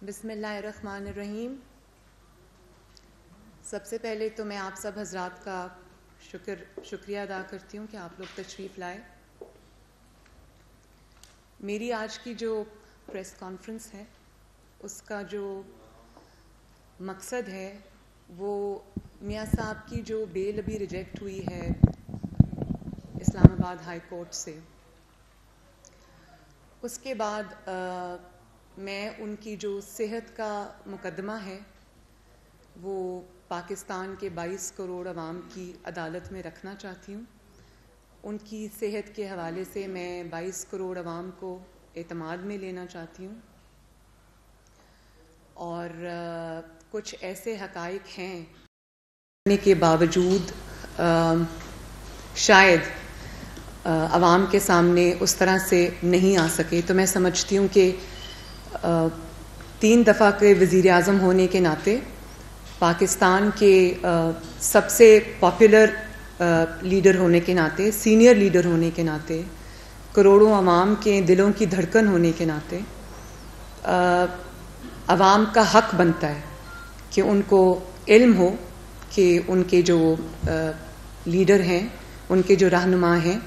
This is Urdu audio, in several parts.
بسم اللہ الرحمن الرحیم. سب سے پہلے تو میں آپ سب حضرات کا شکریہ ادا کرتی ہوں کہ آپ لوگ تشریف لائے. میری آج کی جو پریس کانفرنس ہے اس کا جو مقصد ہے وہ میاں صاحب کی جو بیل ابھی ریجیکٹ ہوئی ہے اسلام آباد ہائی کورٹ سے، اس کے بعد میں ان کی جو صحت کا مقدمہ ہے وہ پاکستان کے 22 کروڑ عوام کی عدالت میں رکھنا چاہتی ہوں. ان کی صحت کے حوالے سے میں 22 کروڑ عوام کو اعتماد میں لینا چاہتی ہوں، اور کچھ ایسے حقائق ہیں کے باوجود شاید عوام کے سامنے اس طرح سے نہیں آ سکے. تو میں سمجھتی ہوں کہ 3 دفعہ کے وزیر اعظم ہونے کے ناطے، پاکستان کے سب سے پاپولر لیڈر ہونے کے ناطے، سینئر لیڈر ہونے کے ناطے، کروڑوں عوام کے دلوں کی دھڑکن ہونے کے ناطے، عوام کا حق بنتا ہے کہ ان کو علم ہو کہ ان کے جو لیڈر ہیں، ان کے جو رہنما ہیں،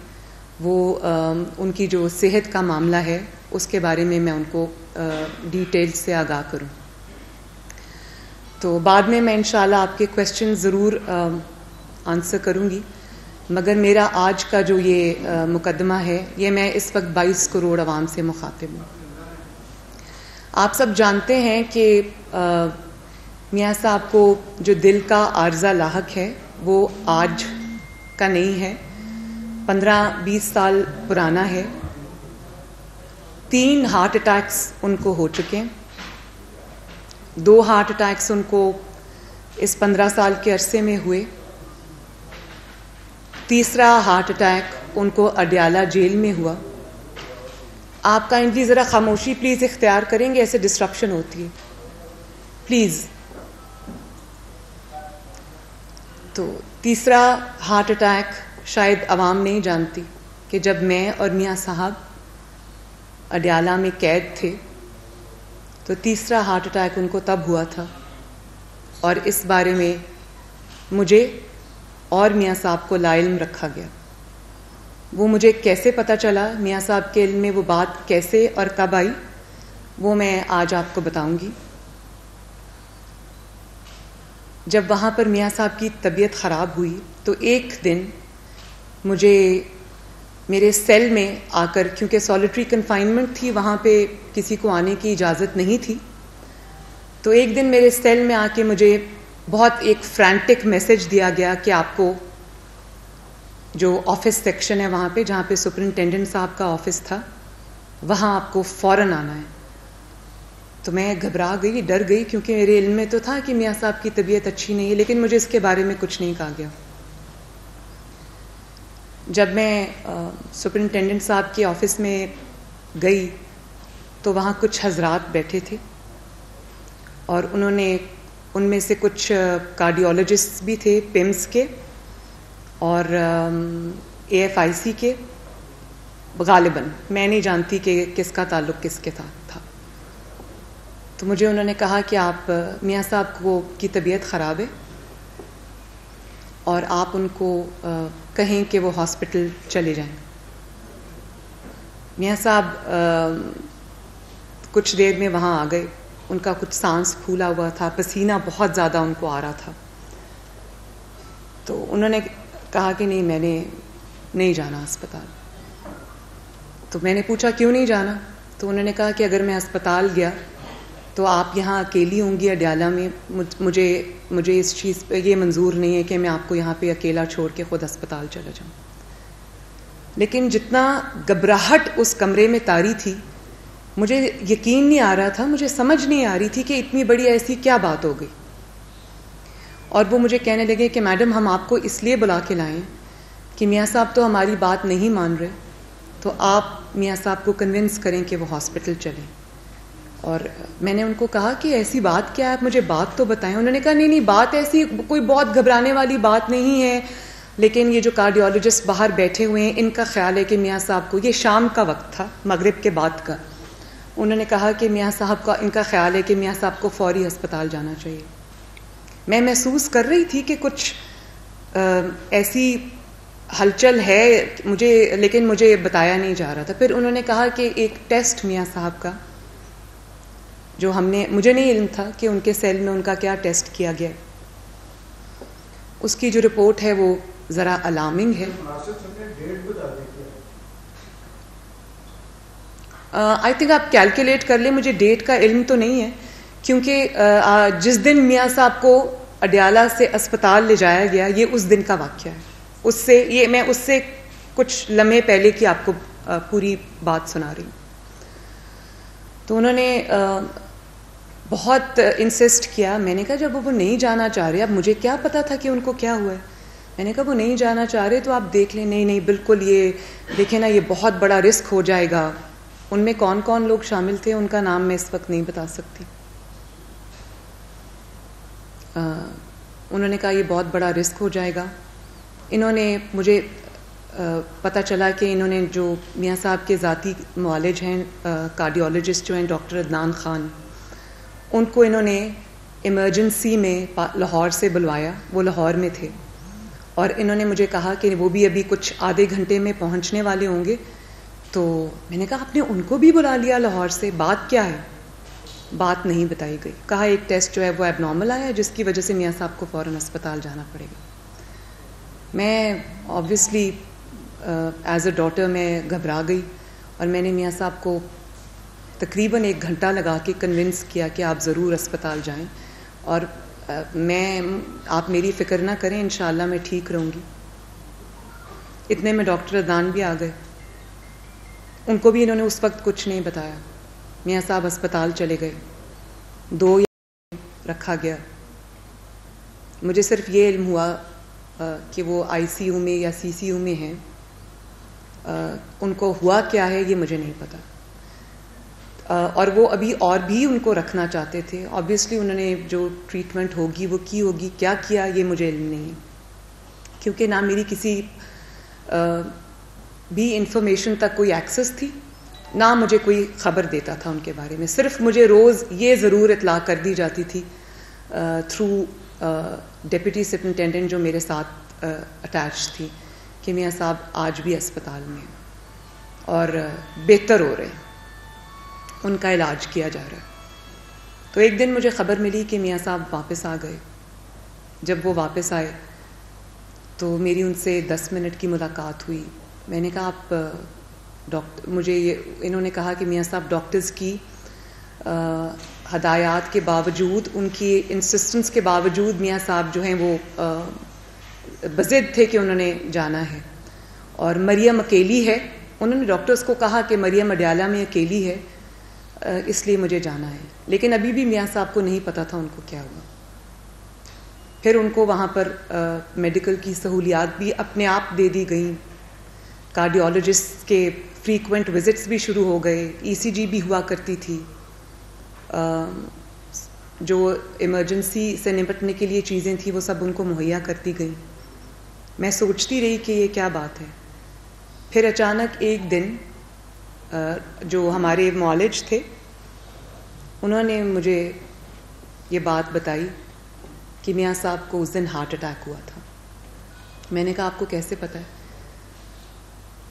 وہ ان کی جو صحت کا معاملہ ہے اس کے بارے میں ان کو ڈیٹیل سے آگاہ کروں. تو بعد میں انشاءاللہ آپ کے کویسچن ضرور آنسر کروں گی، مگر میرا آج کا جو یہ مقدمہ ہے یہ میں اس وقت 22 کروڑ عوام سے مخاطب ہوں. آپ سب جانتے ہیں کہ میاں صاحب کو جو دل کا عارضہ لاحق ہے وہ آج کا نہیں ہے، 15-20 سال پرانا ہے. 3 ہارٹ اٹیکس ان کو ہو چکے، 2 ہارٹ اٹیکس ان کو اس 15 سال کے عرصے میں ہوئے. تیسرا ہارٹ اٹیک ان کو اڈیالہ جیل میں ہوا. آپ کا انجی ذرا خاموشی پلیز اختیار کریں گے، ایسے ڈسٹرپشن ہوتی ہے پلیز. تو تیسرا ہارٹ اٹیک شاید عوام نہیں جانتی کہ جب میں اور میاں صاحب اڈیالہ میں قید تھے تو تیسرا ہارٹ اٹیک ان کو تب ہوا تھا، اور اس بارے میں مجھے اور میاں صاحب کو لا علم رکھا گیا. وہ مجھے کیسے پتہ چلا، میاں صاحب کے علم میں وہ بات کیسے اور کب آئی، وہ میں آج آپ کو بتاؤں گی. جب وہاں پر میاں صاحب کی طبیعت خراب ہوئی تو ایک دن مجھے میرے سیل میں آ کر، کیونکہ سالیٹری کنفائنمنٹ تھی، وہاں پہ کسی کو آنے کی اجازت نہیں تھی، تو ایک دن میرے سیل میں آ کے مجھے بہت ایک فرینٹک میسج دیا گیا کہ آپ کو جو آفس سیکشن ہے وہاں پہ، جہاں پہ سپرنٹینڈنٹ صاحب کا آفس تھا، وہاں آپ کو فوراً آنا ہے. تو میں گھبرا گئی، ڈر گئی، کیونکہ میرے علم میں تو تھا کہ میاں صاحب کی طبیعت اچھی نہیں ہے، لیکن مجھے اس کے بارے میں کچھ نہیں کہا گیا. جب میں سپرنٹینڈنٹ صاحب کے آفس میں گئی تو وہاں کچھ حضرات بیٹھے تھے، اور انہوں نے، ان میں سے کچھ کارڈیولوجسٹ بھی تھے، پیمس کے اور AFIC کے، غالباً میں نہیں جانتی کہ کس کا تعلق کس کے ساتھ تھا. تو مجھے انہوں نے کہا کہ آپ میاں صاحب کی طبیعت خراب ہے اور آپ ان کو کہیں کہ وہ ہاسپٹل چلے جائیں. میاں صاحب کچھ دیر میں وہاں آ گئے، ان کا کچھ سانس پھولا ہوا تھا، پسینہ بہت زیادہ ان کو آ رہا تھا. تو انہوں نے کہا کہ نہیں، میں نے نہیں جانا اسپتال. تو میں نے پوچھا کیوں نہیں جانا؟ تو انہوں نے کہا کہ اگر میں اسپتال گیا تو آپ یہاں اکیلی ہوں گی اڈیالہ میں، مجھے اس چیز پہ یہ منظور نہیں ہے کہ میں آپ کو یہاں پہ اکیلا چھوڑ کے خود اسپتال چلا جاؤں. لیکن جتنا گھبراہٹ اس کمرے میں طاری تھی، مجھے یقین نہیں آ رہا تھا، مجھے سمجھ نہیں آ رہی تھی کہ اتنی بڑی ایسی کیا بات ہو گئی. اور وہ مجھے کہنے لگے کہ میڈم ہم آپ کو اس لیے بلا کے لائیں کہ میاں صاحب تو ہماری بات نہیں مان رہے، تو آپ میاں صاحب کو کنونس کریں کہ وہ ہاسپٹل چلیں. اور میں نے ان کو کہا کہ ایسی بات کیا ہے، آپ مجھے بات تو بتائیں. انہوں نے کہا نہیں بات ایسی کوئی بہت گھبرانے والی بات نہیں ہے، لیکن یہ جو کارڈیولوجسٹ باہر بیٹھے ہوئے ہیں ان کا خیال ہے کہ میاں صاحب کو، یہ شام کا وقت تھا، مغرب کے بعد کا، انہوں نے کہا کہ میاں صاحب کا ان کا خیال ہے کہ میاں صاحب کو فوری ہسپتال جانا چاہیے. میں محسوس کر رہی تھی کہ کچھ ایسی ہلچل ہے مجھے، لیکن مجھے بتایا نہیں جا رہا تھا. پھر انہوں نے کہا کہ ایک ٹیسٹ میاں صاحب کا جو مجھے نہیں علم تھا کہ ان کے سیل میں ان کا کیا ٹیسٹ کیا گیا، اس کی جو رپورٹ ہے وہ ذرا الارمنگ ہے. آئی تھنک آپ کیلکولیٹ کر لیں، مجھے ڈیٹ کا علم تو نہیں ہے، کیونکہ جس دن میاں صاحب کو اڈیالہ سے اسپتال لے جایا گیا یہ اس دن کا واقعہ ہے. میں اس سے کچھ لمحے پہلے کی آپ کو پوری بات سنا رہی ہوں. تو انہوں نے بہت انسسٹ کیا. میں نے کہا جب وہ نہیں جانا چاہ رہے، اب مجھے کیا پتا تھا کہ ان کو کیا ہوا ہے. میں نے کہا وہ نہیں جانا چاہ رہے تو آپ دیکھ لیں. نہیں بالکل، یہ دیکھیں نا، یہ بہت بڑا رسک ہو جائے گا. ان میں کون کون لوگ شامل تھے ان کا نام میں اس وقت نہیں بتا سکتی. انہوں نے کہا یہ بہت بڑا رسک ہو جائے گا. انہوں نے مجھے پتہ چلا کہ انہوں نے جو میاں صاحب کے ذاتی معالج ہیں، کارڈیولوجسٹ جو ہیں ڈاکٹر عدنان خان، ان کو انہوں نے ایمرجنسی میں لاہور سے بلوایا. وہ لاہور میں تھے اور انہوں نے مجھے کہا کہ وہ بھی ابھی کچھ آدھے گھنٹے میں پہنچنے والے ہوں گے. تو میں نے کہا آپ نے ان کو بھی بلا لیا لاہور سے، بات کیا ہے؟ بات نہیں بتائی گئی. کہا ایک ٹیسٹ جو ہے وہ ایب نارمل آیا جس کی وجہ سے میاں صاحب کو فوراً اسپتال جانا پڑے گا. میں آبویسلی ایز اے ڈاٹر میں گھبرا گئی اور میں نے میاں صاحب کو تقریباً 1 گھنٹہ لگا کے کنونس کیا کہ آپ ضرور اسپتال جائیں اور آپ میری فکر نہ کریں، انشاءاللہ میں ٹھیک رہوں گی. اتنے میں ڈاکٹر عدنان بھی آ گئے. ان کو بھی انہوں نے اس وقت کچھ نہیں بتایا. میاں صاحب اسپتال چلے گئے. 2 رکھا گیا. مجھے صرف یہ علم ہوا کہ وہ آئی سی یو میں یا سی سی یو میں ہیں. ان کو ہوا کیا ہے یہ مجھے نہیں پتا، اور وہ ابھی اور بھی ان کو رکھنا چاہتے تھے. آبویسلی انہوں نے جو ٹریٹمنٹ ہوگی وہ کی ہوگی، کیا کیا یہ مجھے علم نہیں ہے، کیونکہ نہ میری کسی بھی انفارمیشن تک کوئی ایکسس تھی، نہ مجھے کوئی خبر دیتا تھا ان کے بارے میں. صرف مجھے روز یہ ضرور اطلاع کر دی جاتی تھی تھرو ڈپٹی سپرنٹینڈنٹ جو میرے ساتھ اٹیچ تھی کہ میاں صاحب آج بھی اسپتال میں ہیں اور بہتر ہو رہے ہیں، ان کا علاج کیا جا رہا ہے. تو ایک دن مجھے خبر ملی کہ میاں صاحب واپس آ گئے. جب وہ واپس آئے تو میری ان سے 10 منٹ کی ملاقات ہوئی. میں نے کہا آپ انہوں نے کہا کہ میاں صاحب ڈاکٹرز کی ہدایات کے باوجود، ان کی انسسٹنس کے باوجود میاں صاحب جو ہیں وہ بضد تھے کہ انہوں نے جانا ہے اور مریم اکیلی ہے. انہوں نے ڈاکٹرز کو کہا کہ مریم اڈیالہ میں اکیلی ہے، اس لیے مجھے جانا ہے. لیکن ابھی بھی میاں صاحب کو نہیں پتا تھا ان کو کیا ہوا. پھر ان کو وہاں پر میڈیکل کی سہولیات بھی اپنے آپ دے دی گئیں. کارڈیولوجسٹ کے فریکوینٹ وزٹس بھی شروع ہو گئے. ای سی جی بھی ہوا کرتی تھی. جو ایمرجنسی سے نپٹنے کے لیے چیزیں تھیں وہ سب ان کو مہیا کرتی گئیں. میں سوچتی رہی کہ یہ کیا بات ہے. پھر اچانک ایک دن جو ہمارے معالج تھے انہوں نے مجھے یہ بات بتائی کہ میاں صاحب کو اس دن ہارٹ اٹیک ہوا تھا. میں نے کہا آپ کو کیسے پتہ ہے؟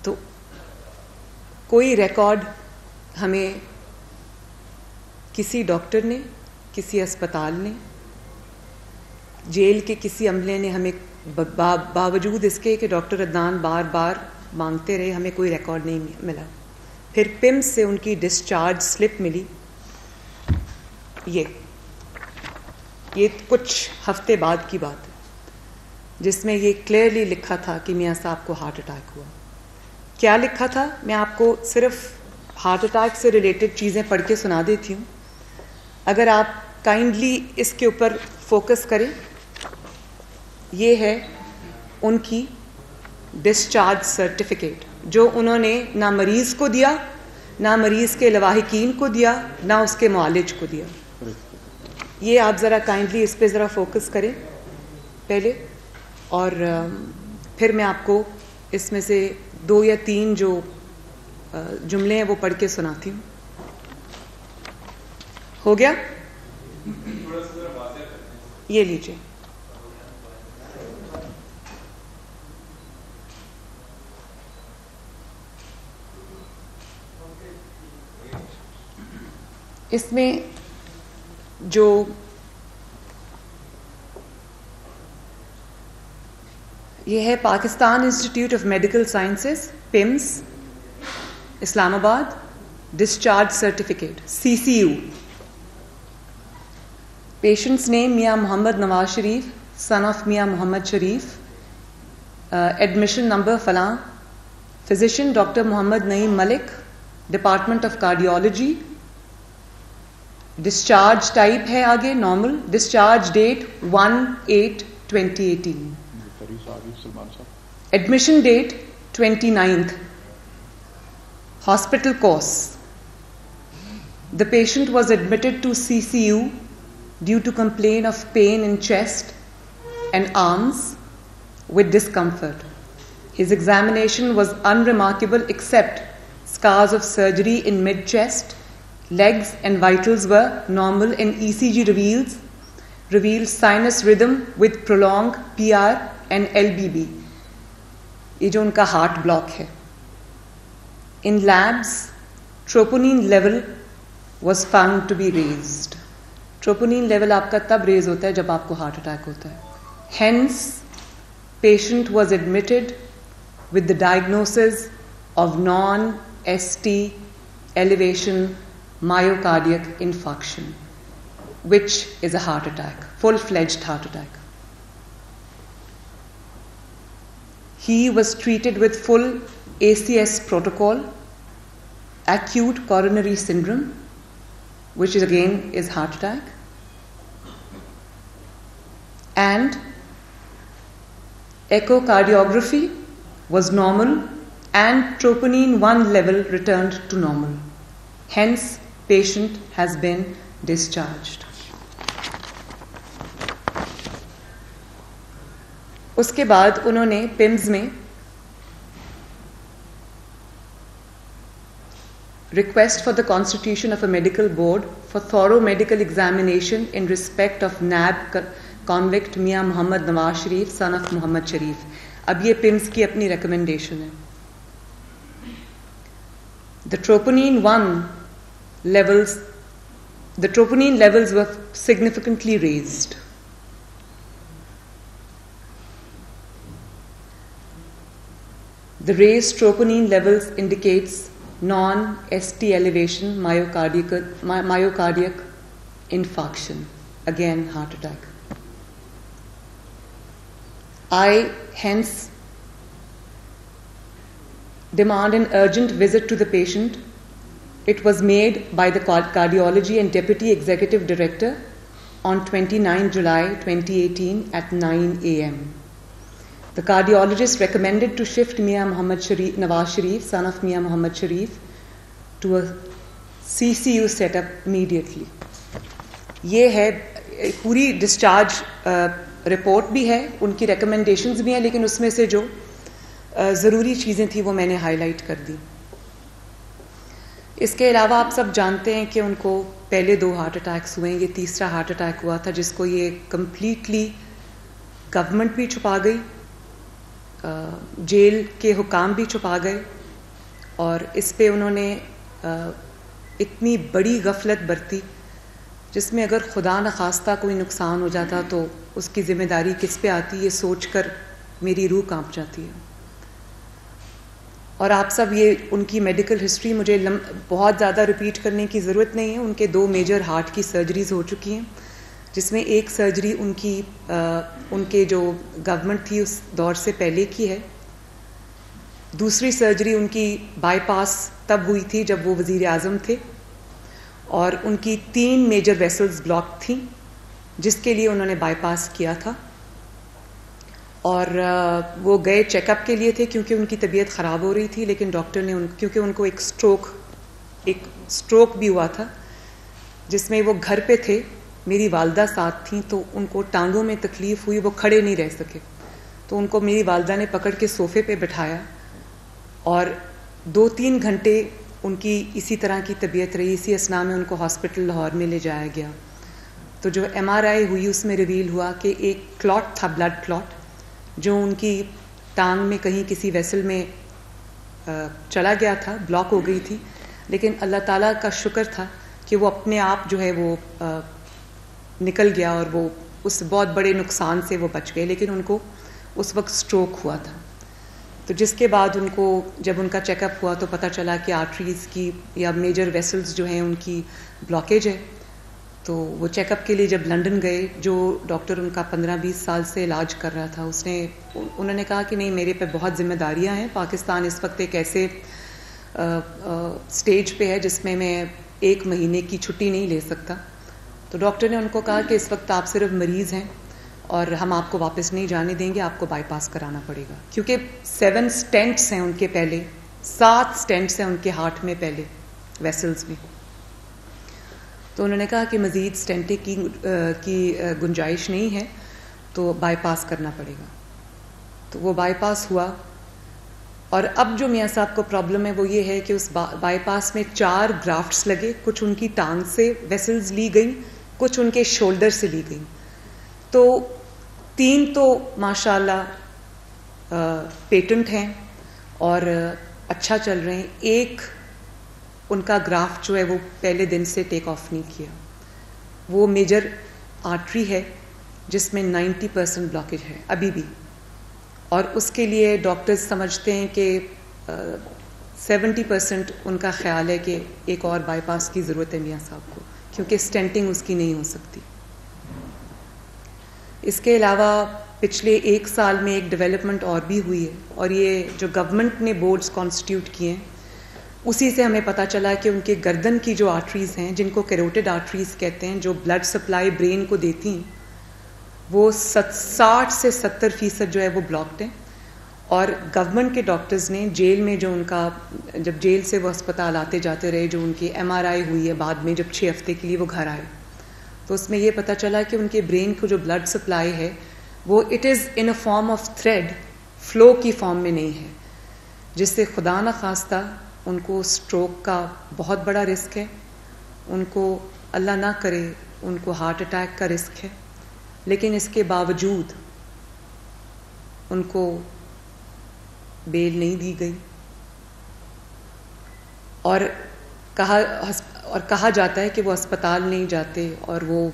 تو کوئی ریکارڈ ہمیں کسی ڈاکٹر نے، کسی اسپتال نے، جیل کے کسی عملے نے ہمیں باوجود اس کے کہ ڈاکٹر عدنان بار بار مانگتے رہے، ہمیں کوئی ریکارڈ نہیں ملا. پھر پمس سے ان کی ڈسچارج سلپ ملی. یہ کچھ ہفتے بعد کی بات ہے، جس میں یہ کلیئرلی لکھا تھا کہ میاں صاحب کو ہارٹ اٹیک ہوا. کیا لکھا تھا میں آپ کو صرف ہارٹ اٹیک سے ریلیٹڈ چیزیں پڑھ کے سنا دیتی ہوں. اگر آپ کائنڈلی اس کے اوپر فوکس کریں، یہ ہے ان کی ڈسچارج سرٹیفکیٹ جو انہوں نے نہ مریض کو دیا، نہ مریض کے لواحقین کو دیا، نہ اس کے معالج کو دیا. یہ آپ ذرا کائنڈلی اس پہ ذرا فوکس کریں پہلے، اور پھر میں آپ کو اس میں سے 2 یا 3 جو جملے ہیں وہ پڑھ کے سناتی ہوں. ہو گیا؟ یہ لیجیے. اس میں جو یہ ہے Pakistan institute of medical sciences PIMS Islamabad discharge certificate CCU. Patients name Mian Muhammad Nawaz Sharif son of Mian Muhammad Sharif. Admission number فلاں. Physician doctor Muhammad Naeem Malik department of cardiology. Discharge type ہے آگے normal. Discharge date 1/8/2018. Admission date 29th. Hospital course. The patient was admitted to CCU due to complaint of pain in chest and arms with discomfort. His examination was unremarkable except scars of surgery in mid-chest. Legs and vitals were normal and ECG revealed sinus rhythm with prolonged PR and LBB. یہ جو ان کا ہارٹ بلاک ہے. In labs, troponin level was found to be raised. Troponin level آپ کا تب ریز ہوتا ہے جب آپ کو ہارٹ اٹیک ہوتا ہے. Hence, patient was admitted with the diagnosis of non-ST elevation myocardial infarction, which is a heart attack, full-fledged heart attack. He was treated with full ACS protocol, acute coronary syndrome, which is again is heart attack, and echocardiography was normal and troponin 1 level returned to normal. Hence, patient has been discharged. اس کے بعد انہوں نے پمز میں request for the constitution of a medical board for thorough medical examination in respect of NAB convict میاں محمد نواز شریف son of محمد شریف. اب یہ پمز کی اپنی ریکمنڈیشن ہے. The troponin 1 levels were significantly raised. The raised troponin levels indicates non-ST elevation myocardiac infarction, again heart attack. I hence demand an urgent visit to the patient. It was made by the cardiology and deputy executive director on 29 July 2018 at 9 a.m. The cardiologist recommended to shift Mian Muhammad Nawaz Sharif, son of Mian Muhammad Sharif, to a CCU setup immediately. یہ ہے پوری ڈسچارج رپورٹ بھی ہے, ان کی ریکمنڈیشنز بھی ہیں, لیکن اس میں سے جو ضروری چیزیں تھیں وہ میں نے ہائی لائٹ کر دی. اس کے علاوہ آپ سب جانتے ہیں کہ ان کو پہلے 2 ہارٹ اٹیکس ہوئے ہیں, یہ تیسرا ہارٹ اٹیک ہوا تھا جس کو یہ کمپلیٹلی گورنمنٹ بھی چھپا گئی, جیل کے حکام بھی چھپا گئے, اور اس پہ انہوں نے اتنی بڑی غفلت برتی جس میں اگر خدا نخواستہ کوئی نقصان ہو جاتا تو اس کی ذمہ داری کس پہ آتی, یہ سوچ کر میری روح کانپ جاتی ہے. اور آپ سب یہ ان کی میڈیکل ہسٹری مجھے بہت زیادہ ریپیٹ کرنے کی ضرورت نہیں ہے. ان کے 2 میجر ہارٹ کی سرجریز ہو چکی ہیں, جس میں ایک سرجری ان کے جو گورنمنٹ تھی اس دور سے پہلے کی ہے. دوسری سرجری ان کی بائی پاس تب ہوئی تھی جب وہ وزیر اعظم تھے, اور ان کی 3 میجر ویسلز بلاک تھیں جس کے لیے انہوں نے بائی پاس کیا تھا. اور وہ گئے چیک اپ کے لیے تھے کیونکہ ان کی طبیعت خراب ہو رہی تھی, لیکن ڈاکٹر نے کیونکہ ان کو ایک سٹروک بھی ہوا تھا جس میں وہ گھر پہ تھے, میری والدہ ساتھ تھیں, تو ان کو ٹانگوں میں تکلیف ہوئی, وہ کھڑے نہیں رہ سکے, تو ان کو میری والدہ نے پکڑ کے صوفے پہ بٹھایا اور 2-3 گھنٹے ان کی اسی طرح کی طبیعت رہی. اسی اسنا میں ان کو ہاسپٹل لاہور میں لے جایا گیا. تو جو MRI ہوئی اس میں ریویل ہوا کہ ایک کلاٹ تھا, بلڈ کلاٹ, جو ان کی ٹانگ میں کہیں کسی ویسل میں چلا گیا تھا, بلاک ہو گئی تھی. لیکن اللہ تعالیٰ کا شکر تھا کہ وہ اپنے آپ جو ہے وہ نکل گیا اور وہ اس بہت بڑے نقصان سے وہ بچ گئے. لیکن ان کو اس وقت سٹروک ہوا تھا. تو جس کے بعد ان کو جب ان کا چیک اپ ہوا تو پتہ چلا کہ آرٹریز کی یا میجر ویسلز جو ہیں ان کی بلاکیج ہے. تو وہ چیک اپ کے لیے جب لنڈن گئے, جو ڈاکٹر ان کا 15-20 سال سے علاج کر رہا تھا, انہوں نے کہا کہ نہیں, میرے پہ بہت ذمہ داریاں ہیں. پاکستان اس وقت ایک ایسے سٹیج پہ ہے جس میں 1 مہینے کی چھٹی نہیں لے سکتا. تو ڈاکٹر نے ان کو کہا کہ اس وقت آپ صرف مریض ہیں اور ہم آپ کو واپس نہیں جانے دیں گے, آپ کو بائی پاس کرانا پڑے گا. کیونکہ 7 سٹینٹس ہیں ان کے, پہلے 7 سٹینٹس ہیں ان کے ہارٹ میں پہلے ویسلز میں. تو انہوں نے کہا کہ مزید سٹینٹنگ کی گنجائش نہیں ہے, تو بائی پاس کرنا پڑے گا. تو وہ بائی پاس ہوا. اور اب جو میاں صاحب کو پرابلم ہے وہ یہ ہے کہ اس بائی پاس میں 4 گرافٹس لگے. کچھ ان کی ٹانگ سے ویسلز لی گئیں, کچھ ان کے شولڈر سے لی گئیں. تو 3 تو ماشاءاللہ پیٹنٹ ہیں اور اچھا چل رہے ہیں. ایک ان کا گرافٹ جو ہے وہ پہلے دن سے ٹیک آف نہیں کیا. وہ میجر آرٹری ہے جس میں 90% بلاکیج ہے ابھی بھی, اور اس کے لیے ڈاکٹرز سمجھتے ہیں کہ 70% ان کا خیال ہے کہ ایک اور بائی پاس کی ضرورت ہے میاں صاحب کو, کیونکہ سٹینٹنگ اس کی نہیں ہو سکتی. اس کے علاوہ پچھلے 1 سال میں ایک ڈیولپمنٹ اور بھی ہوئی ہے, اور یہ جو گورنمنٹ نے بورڈز کانسٹیٹیوٹ کیے ہیں اسی سے ہمیں پتہ چلا کہ ان کے گردن کی جو آرٹریز ہیں, جن کو کیروٹڈ آرٹریز کہتے ہیں, جو بلڈ سپلائی برین کو دیتی ہیں, وہ 60 سے 70% جو ہے وہ بلاکڈ ہیں. اور گورنمنٹ کے ڈاکٹرز نے جیل میں جو ان کا, جب جیل سے وہ اسپتال آتے جاتے رہے, جو ان کی MRI ہوئی ہے بعد میں جب 6 ہفتے کے لیے وہ گھر آئے, تو اس میں یہ پتہ چلا کہ ان کے برین کو جو بلڈ سپلائی ہے وہ it is in a form of thread, flu کی فارم میں نہیں ہے, جس سے خدا نخواستہ ان کو سٹروک کا بہت بڑا رسک ہے. ان کو اللہ نہ کرے ان کو ہارٹ اٹیک کا رسک ہے. لیکن اس کے باوجود ان کو بیل نہیں دی گئی, اور کہا جاتا ہے کہ وہ اسپتال نہیں جاتے, اور وہ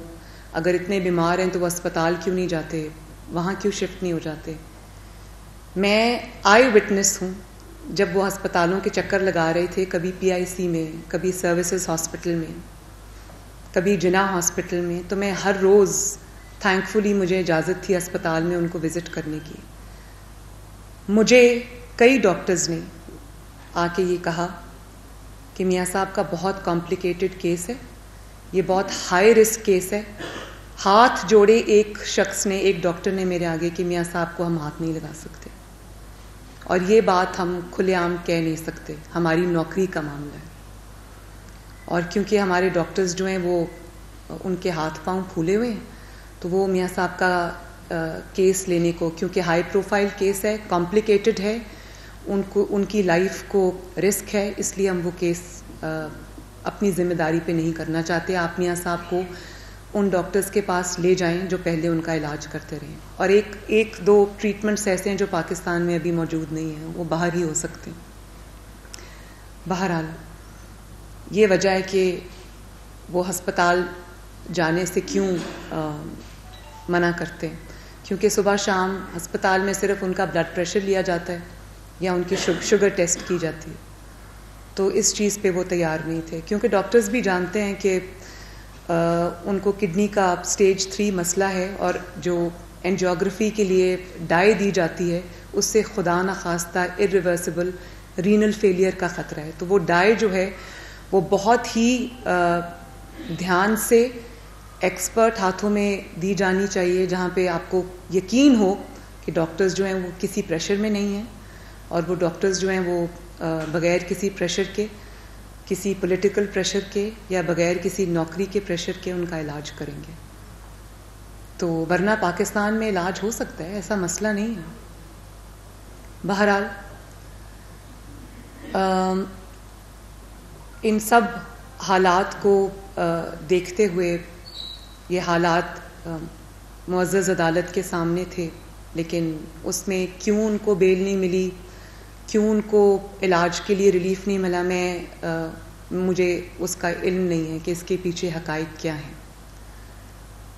اگر اتنے بیمار ہیں تو وہ اسپتال کیوں نہیں جاتے, وہاں کیوں شفٹ نہیں ہو جاتے. میں آئی وٹنس ہوں. جب وہ ہسپتالوں کے چکر لگا رہے تھے, کبھی PIC میں, کبھی سروسز ہاسپٹل میں, کبھی جناح ہاسپٹل میں, تو میں ہر روز تھینک فلی مجھے اجازت تھی اسپتال میں ان کو وزٹ کرنے کی. مجھے کئی ڈاکٹرز نے آ کے یہ کہا کہ میاں صاحب کا بہت کمپلیکیٹڈ کیس ہے, یہ بہت ہائی رسک کیس ہے. ہاتھ جوڑے ایک شخص نے, ایک ڈاکٹر نے میرے آگے کہ میاں صاحب کو ہم ہاتھ نہیں لگا سکتے, اور یہ بات ہم کھلے عام کہہ نہیں سکتے, ہماری نوکری کا معاملہ ہے. اور کیونکہ ہمارے ڈاکٹرز جو ہیں وہ ان کے ہاتھ پاؤں پھولے ہوئے ہیں, تو وہ میاں صاحب کا کیس لینے کو, کیونکہ ہائی پروفائل کیس ہے, کمپلیکیٹڈ ہے, ان کی لائف کو رسک ہے, اس لیے ہم وہ کیس اپنی ذمہ داری پہ نہیں کرنا چاہتے. آپ میاں صاحب کو ان ڈاکٹرز کے پاس لے جائیں جو پہلے ان کا علاج کرتے رہیں. اور ایک دو ٹریٹمنٹس ایسے ہیں جو پاکستان میں ابھی موجود نہیں ہیں, وہ باہر ہی ہو سکتے ہیں. بہرحال یہ وجہ ہے کہ وہ ہسپتال جانے سے کیوں منع کرتے ہیں, کیونکہ صبح شام ہسپتال میں صرف ان کا بلڈ پریشر لیا جاتا ہے یا ان کی شوگر ٹیسٹ کی جاتی ہے. تو اس چیز پہ وہ تیار نہیں تھے, کیونکہ ڈاکٹرز بھی جانتے ہیں کہ ان کو کڈنی کا اسٹیج 3 مسئلہ ہے, اور جو اینجیوگرافی کے لیے ڈائی دی جاتی ہے اس سے خدا نخواستہ ارریورسبل رینل فیلئر کا خطرہ ہے. تو وہ ڈائی جو ہے وہ بہت ہی دھیان سے ایکسپرٹ ہاتھوں میں دی جانی چاہیے, جہاں پہ آپ کو یقین ہو کہ ڈاکٹرز جو ہیں وہ کسی پریشر میں نہیں ہیں, اور وہ ڈاکٹرز جو ہیں وہ بغیر کسی پریشر کے, کسی پولیٹیکل پریشر کے یا بغیر کسی نوکری کے پریشر کے ان کا علاج کریں گے. تو ورنہ پاکستان میں علاج ہو سکتا ہے, ایسا مسئلہ نہیں ہے. بہرحال ان سب حالات کو دیکھتے ہوئے یہ حالات معزز عدالت کے سامنے تھے، لیکن اس میں کیوں ان کو بیل نہیں ملی، کیوں ان کو علاج کے لیے ریلیف نہیں ملا، مجھے اس کا علم نہیں ہے کہ اس کے پیچھے حقائق کیا ہیں.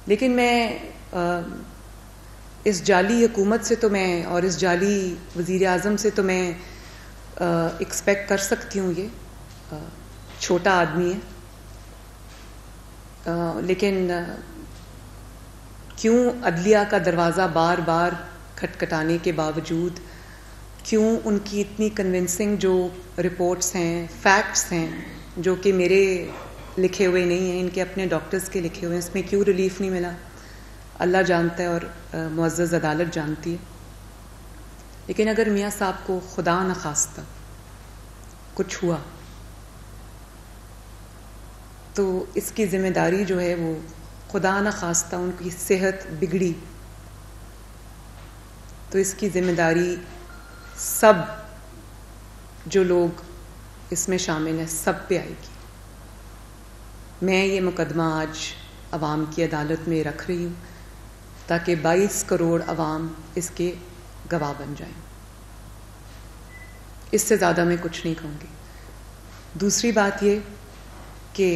لیکن میں اس جعلی حکومت سے تو میں اور اس جعلی وزیر اعظم سے تو میں ایکسپیکٹ کر سکتی ہوں. یہ چھوٹا آدمی ہے، لیکن کیوں عدلیہ کا دروازہ بار بار کھٹکھٹانے کے باوجود، کیوں ان کی اتنی کنونسنگ جو رپورٹس ہیں، فیکٹس ہیں، جو کہ میرے لکھے ہوئے نہیں ہیں، ان کے اپنے ڈاکٹرز کے لکھے ہوئے ہیں، اس میں کیوں ریلیف نہیں ملا، اللہ جانتا ہے اور معزز عدالت جانتی ہے. لیکن اگر میاں صاحب کو خدا نخواستہ کچھ ہوا تو اس کی ذمہ داری جو ہے وہ خدا نخواستہ ان کی صحت بگڑی تو اس کی ذمہ داری سب جو لوگ اس میں شامل ہیں سب پہ آئے گی. میں یہ مقدمہ آج عوام کی عدالت میں رکھ رہی ہوں تاکہ 22 کروڑ عوام اس کے گواہ بن جائیں. اس سے زیادہ میں کچھ نہیں کہوں گی. دوسری بات یہ کہ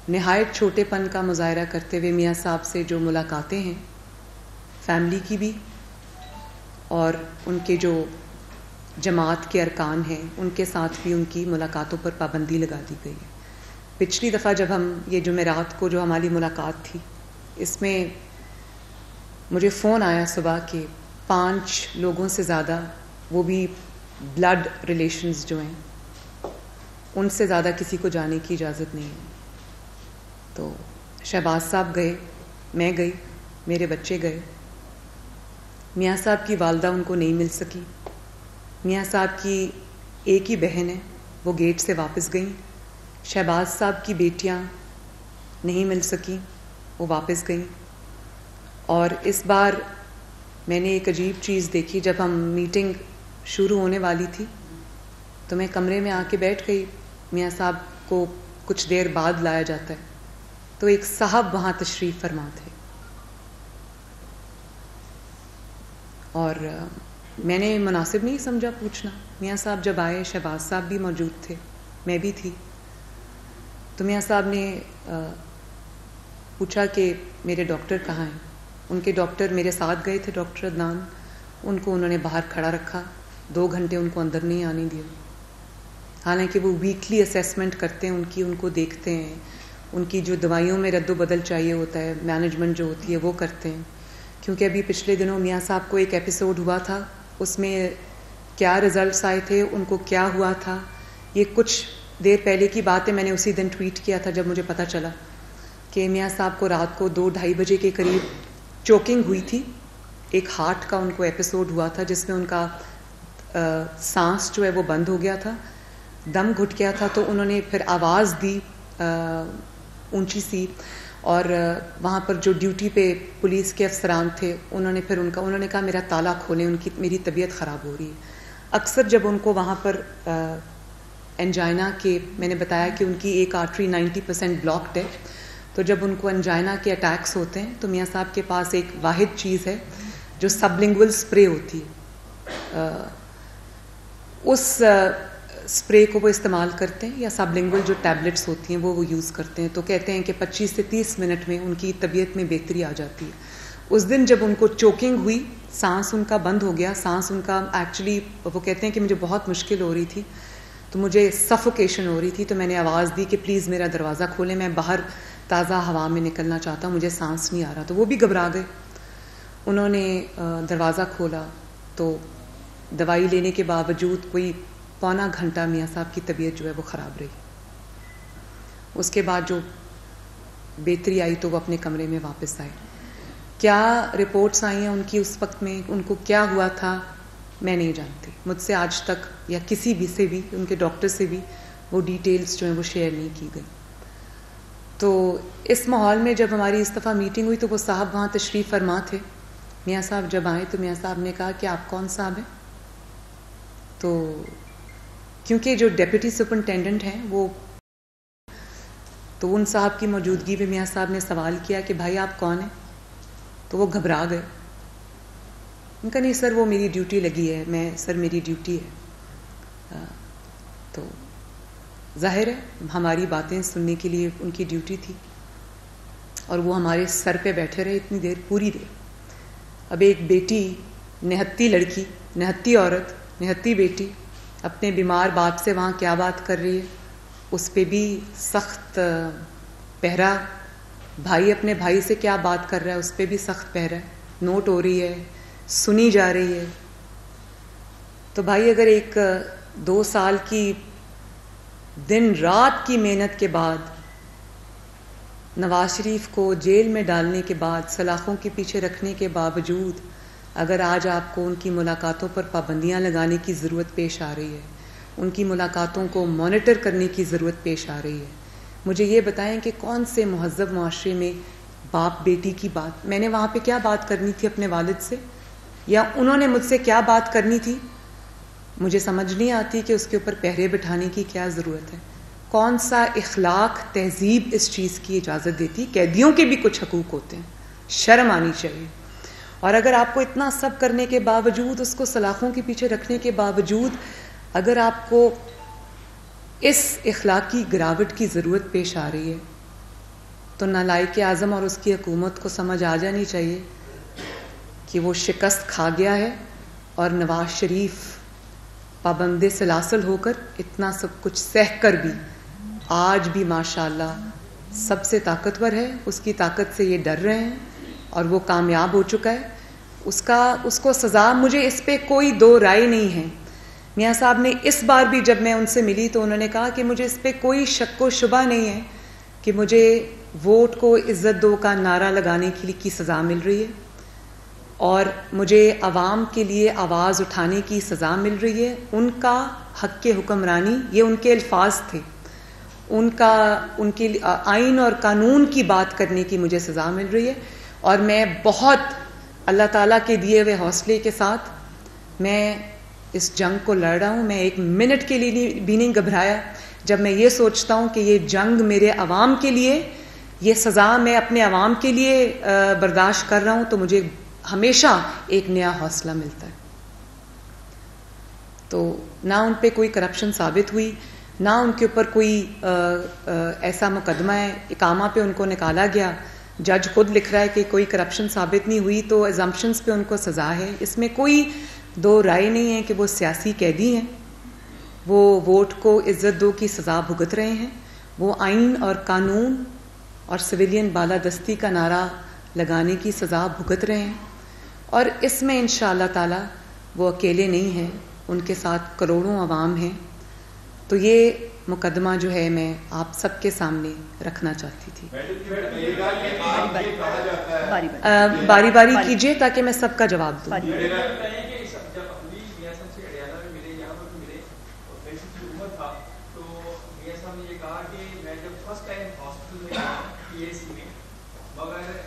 نہایت چھوٹے پن کا مظاہرہ کرتے ہوئے میاں صاحب سے جو ملاقاتیں ہیں، فیملی کی بھی اور ان کے جو جماعت کے ارکان ہیں ان کے ساتھ بھی ان کی ملاقاتوں پر پابندی لگا دی گئی ہے. پچھلی دفعہ جب ہم یہ جمعرات کو جو ہماری ملاقات تھی، اس میں مجھے فون آیا صبح کہ 5 لوگوں سے زیادہ، وہ بھی بلڈ ریلیشنز جو ہیں، ان سے زیادہ کسی کو جانے کی اجازت نہیں ہے. تو شہباز صاحب گئے، میں گئی، میرے بچے گئے. میاں صاحب کی والدہ ان کو نہیں مل سکی. میاں صاحب کی ایک ہی بہن ہے، وہ گیٹ سے واپس گئیں. شہباز صاحب کی بیٹیاں نہیں مل سکیں، وہ واپس گئیں. اور اس بار میں نے ایک عجیب چیز دیکھی. جب ہم میٹنگ شروع ہونے والی تھی تو میں کمرے میں آ کے بیٹھ گئی. میاں صاحب کو کچھ دیر بعد لایا جاتا ہے تو ایک صاحب وہاں تشریف فرما تھے، اور میں نے مناسب نہیں سمجھا پوچھنا. میاں صاحب جب آئے، شہباز صاحب بھی موجود تھے، میں بھی تھی. تو میاں صاحب نے پوچھا کہ میرے ڈاکٹر کہاں ہیں. ان کے ڈاکٹر میرے ساتھ گئے تھے، ڈاکٹر عدنان. ان کو انہوں نے باہر کھڑا رکھا، 2 گھنٹے ان کو اندر نہیں آنے دیا. حالانکہ وہ ویکلی اسیسمنٹ کرتے ہیں ان کو دیکھتے ہیں، ان کی جو دوائیوں میں رد و بدل چاہیے ہوتا ہے، مینجمنٹ جو ہوتی ہے وہ کرتے ہیں. کیونکہ ابھی پچھلے دنوں میاں صاحب کو ایک ایپیسوڈ ہوا تھا، اس میں کیا رزلٹس آئے تھے، ان کو کیا ہوا تھا، یہ کچھ دیر پہلے کی بات ہے. میں نے اسی دن ٹویٹ کیا تھا جب مجھے پتہ چلا کہ میاں صاحب کو رات کو 2-2:30 بجے کے قریب چوکنگ ہوئی تھی. ایک ہارٹ کا ان کو ایپیسوڈ ہوا تھا جس میں ان کا سانس جو ہے وہ بند ہو گیا تھا، دم گھٹ گیا تھا. تو انہوں نے پھر آواز دی اونچی سی، اور وہاں پر جو ڈیوٹی پہ پولیس کے افسران تھے انہوں نے کہا میرا تالا کھولیں، میری طبیعت خراب ہو رہی ہے. اکثر جب ان کو وہاں پر انجائنا کے، میں نے بتایا کہ ان کی ایک آرٹری 90% بلاکڈ ہے، تو جب ان کو انجائنا کے اٹیکس ہوتے ہیں تو میاں صاحب کے پاس ایک واحد چیز ہے جو سب لنگول اسپرے ہوتی ہے. اس اسپرے کو وہ استعمال کرتے ہیں، یا سب لنگول جو ٹیبلٹس ہوتی ہیں وہ یوز کرتے ہیں. تو کہتے ہیں کہ 25 سے 30 منٹ میں ان کی طبیعت میں بہتری آ جاتی ہے. اس دن جب ان کو چوکنگ ہوئی، سانس ان کا بند ہو گیا، سانس ان کا ایکچولی وہ کہتے ہیں کہ مجھے بہت مشکل ہو رہی تھی، تو مجھے سفوکیشن ہو رہی تھی. تو میں نے آواز دی کہ پلیز میرا دروازہ کھولیں، میں باہر تازہ ہوا میں نکلنا چاہتا ہوں، مجھے سانس نہیں آ رہا. تو وہ بھی گھبرا گئے. انہوں نے دروازہ کھولا تو دوائی لینے کے باوجود کوئی 1.25 گھنٹہ میاں صاحب کی طبیعت جو ہے وہ خراب رہی. اس کے بعد جو بہتری آئی تو وہ اپنے کمرے میں واپس آئے. کیا رپورٹس آئی ہیں ان کی اس وقت میں، ان کو کیا ہوا تھا، میں نہیں جانتی. مجھ سے آج تک یا کسی بھی سے بھی، ان کے ڈاکٹر سے بھی وہ ڈیٹیلز جو ہیں وہ شیئر نہیں کی گئی. تو اس ماحول میں جب ہماری اس دفعہ میٹنگ ہوئی تو وہ صاحب وہاں تشریف فرما تھے. میاں صاحب جب آئے تو میاں صاحب نے کہا کہ آپ کون صاحب ہیں؟ تو کیونکہ جو ڈپٹی سپرنٹینڈنٹ ہیں وہ تو ان صاحب کی موجودگی میں میاں صاحب نے سوال کیا کہ بھائی آپ کون ہیں؟ تو وہ گھبرا گئے. ان کا نہیں سر وہ میری ڈیوٹی لگی ہے، سر میری ڈیوٹی ہے. تو ظاہر ہے ہماری باتیں سننے کے لیے ان کی ڈیوٹی تھی اور وہ ہمارے سر پہ بیٹھے رہے اتنی دیر، پوری دیر. اب ایک بیٹی، نہتی لڑکی، نہتی عورت، نہتی بیٹی اپنے بیمار باپ سے وہاں کیا بات کر رہی ہے، اس پہ بھی سخت پہرا. بھائی اپنے بھائی سے کیا بات کر رہا ہے، اس پہ بھی سخت پہرا ہے، نوٹ ہو رہی ہے، سنی جا رہی ہے. تو بھائی اگر ایک 2 سال کی دن رات کی محنت کے بعد نواز شریف کو جیل میں ڈالنے کے بعد، سلاخوں کے پیچھے رکھنے کے باوجود اگر آج آپ کو ان کی ملاقاتوں پر پابندیاں لگانے کی ضرورت پیش آ رہی ہے، ان کی ملاقاتوں کو مانیٹر کرنے کی ضرورت پیش آ رہی ہے، مجھے یہ بتائیں کہ کون سے مہذب معاشرے میں باپ بیٹی کی بات، میں نے وہاں پہ کیا بات کرنی تھی اپنے والد سے یا انہوں نے مجھ سے کیا بات کرنی تھی، مجھے سمجھ نہیں آتی کہ اس کے اوپر پہرے بٹھانے کی کیا ضرورت ہے. کون سا اخلاق تہذیب اس چیز کی اجازت دیتی؟ قیدیوں کے بھی کچھ حقوق ہوتے ہیں، شرم آنی چاہیے. اور اگر آپ کو اتنا سب کرنے کے باوجود، اس کو سلاخوں کے پیچھے رکھنے کے باوجود اگر آپ کو اس اخلاقی گراوٹ کی ضرورت پیش آ رہی ہے تو نالائق اعظم اور اس کی حکومت کو سمجھ آ جانی چاہیے کہ وہ شکست کھا گیا ہے اور نواز شریف پابند سلاسل ہو کر اتنا سب کچھ سہ کر بھی آج بھی ماشاءاللہ سب سے طاقتور ہے. اس کی طاقت سے یہ ڈر رہے ہیں اور وہ کامیاب ہو چکا ہے. اس کو سزا، مجھے اس پہ کوئی دو رائے نہیں ہے. میاں صاحب نے اس بار بھی جب میں ان سے ملی تو انہوں نے کہا کہ مجھے اس پہ کوئی شک و شبہ نہیں ہے کہ مجھے ووٹ کو عزت دو کا نعرہ لگانے کی سزا مل رہی ہے اور مجھے عوام کے لیے آواز اٹھانے کی سزا مل رہی ہے. ان کا حق کے حکمرانی، یہ ان کے الفاظ تھے، ان کے آئین اور قانون کی بات کرنے کی مجھے سزا مل رہی ہے. اور میں بہت اللہ تعالیٰ کے دیے ہوئے حوصلے کے ساتھ میں اس جنگ کو لڑ رہا ہوں. میں ایک منٹ کے لیے بھی نہیں گھبرایا جب میں یہ سوچتا ہوں کہ یہ جنگ میرے عوام کے لیے، یہ سزا میں اپنے عوام کے لیے برداشت کر رہا ہوں تو مجھے ہمیشہ ایک نیا حوصلہ ملتا ہے. تو نہ ان پہ کوئی کرپشن ثابت ہوئی، نہ ان کے اوپر کوئی ایسا مقدمہ ہے، اقامہ پہ ان کو نکالا گیا. جج خود لکھ رہا ہے کہ کوئی کرپشن ثابت نہیں ہوئی تو ایزمپشنز پہ ان کو سزا ہے. اس میں کوئی دو رائے نہیں ہے کہ وہ سیاسی قیدی ہیں، وہ ووٹ کو عزت دو کی سزا بھگت رہے ہیں، وہ آئین اور قانون اور سویلین بالادستی کا نعرہ لگانے کی سزا بھگت رہے ہیں. اور اس میں انشاءاللہ تعالی وہ اکیلے نہیں ہیں، ان کے ساتھ کروڑوں عوام ہیں. تو یہ مقدمہ جو ہے میں آپ سب کے سامنے رکھنا چاہتی تھی. باری باری کیجیے تاکہ میں سب کا جواب دوں.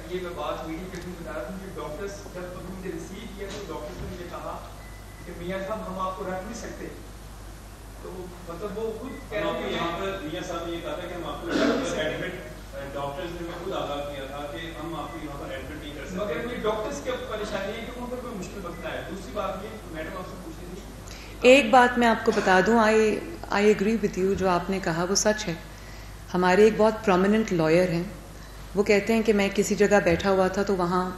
یہ میں بات میٹنگ کے دن بتا رہا ہوں کہ ڈاکٹرز جب مجھے ریسیو کیا تو ڈاکٹرز نے مجھے کہا کہ میاں صاحب ہم آپ کو رکھ نہیں سکتے. تو مطلب وہ خود کہہ رہے ہیں یہاں پر میاں صاحب نے یہ کہا تھا کہ ہم آپ کو ایڈمٹ، ڈاکٹرز نے خود آگاہ کیا تھا کہ ہم آپ کو یہاں پر ایڈمٹ نہیں کر سکتے. مگر یہ ڈاکٹرز کی پریشانی ہے کہ وہاں پر کوئی مشکل وقت ہے. دوسری بات یہ میڈم آپ سے پوچھنی تھی، ایک بات میں آپ کو بتا دوں، آئی ایگری وتھ یو، جو آپ نے کہا وہ سچ ہے. ہمارے ایک بہت پرومیننٹ لائر ہیں، وہ کہتے ہیں کہ میں کسی جگہ بیٹھا ہوا تھا تو وہاں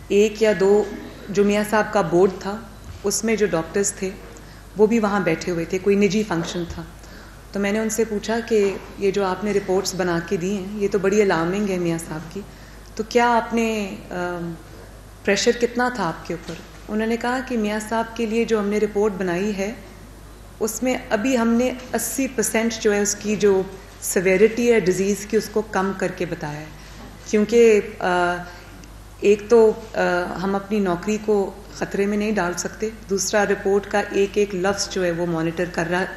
ایک یا دو جو میاں صاحب کا بورڈ تھا اس میں جو ڈاکٹرز تھے وہ بھی وہاں بیٹھے ہوئے تھے، کوئی نجی فنکشن تھا. تو میں نے ان سے پوچھا کہ یہ جو آپ نے رپورٹس بنا کے دی ہیں یہ تو بڑی الارمنگ ہے میاں صاحب کی، تو کیا آپ نے پریشر کتنا تھا آپ کے اوپر؟ انہوں نے کہا کہ میاں صاحب کے لیے جو ہم نے رپورٹ بنائی ہے اس میں ابھی ہم نے 80% جو ہے اس کی جو سیویرٹی ہے ڈیزیز کی اس کو کم کر کے بتایا ہے. کیونکہ ایک تو ہم اپنی نوکری کو خطرے میں نہیں ڈال سکتے، دوسرا رپورٹ کا ایک ایک لفظ جو ہے وہ مانیٹر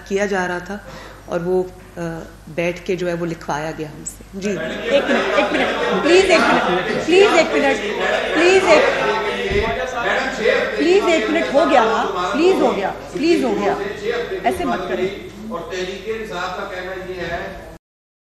کیا جا رہا تھا اور وہ بیٹھ کے جو ہے وہ لکھوایا گیا ہم سے. جی ایک منٹ پلیز، ایک منٹ پلیز، ایک منٹ پلیز، ایک پلیز 1 منٹ ہو گیا نا, پلیز ہو گیا, پلیز ہو گیا, ایسے مت کریں. اور تحریک انصاف کا کہنا یہ ہے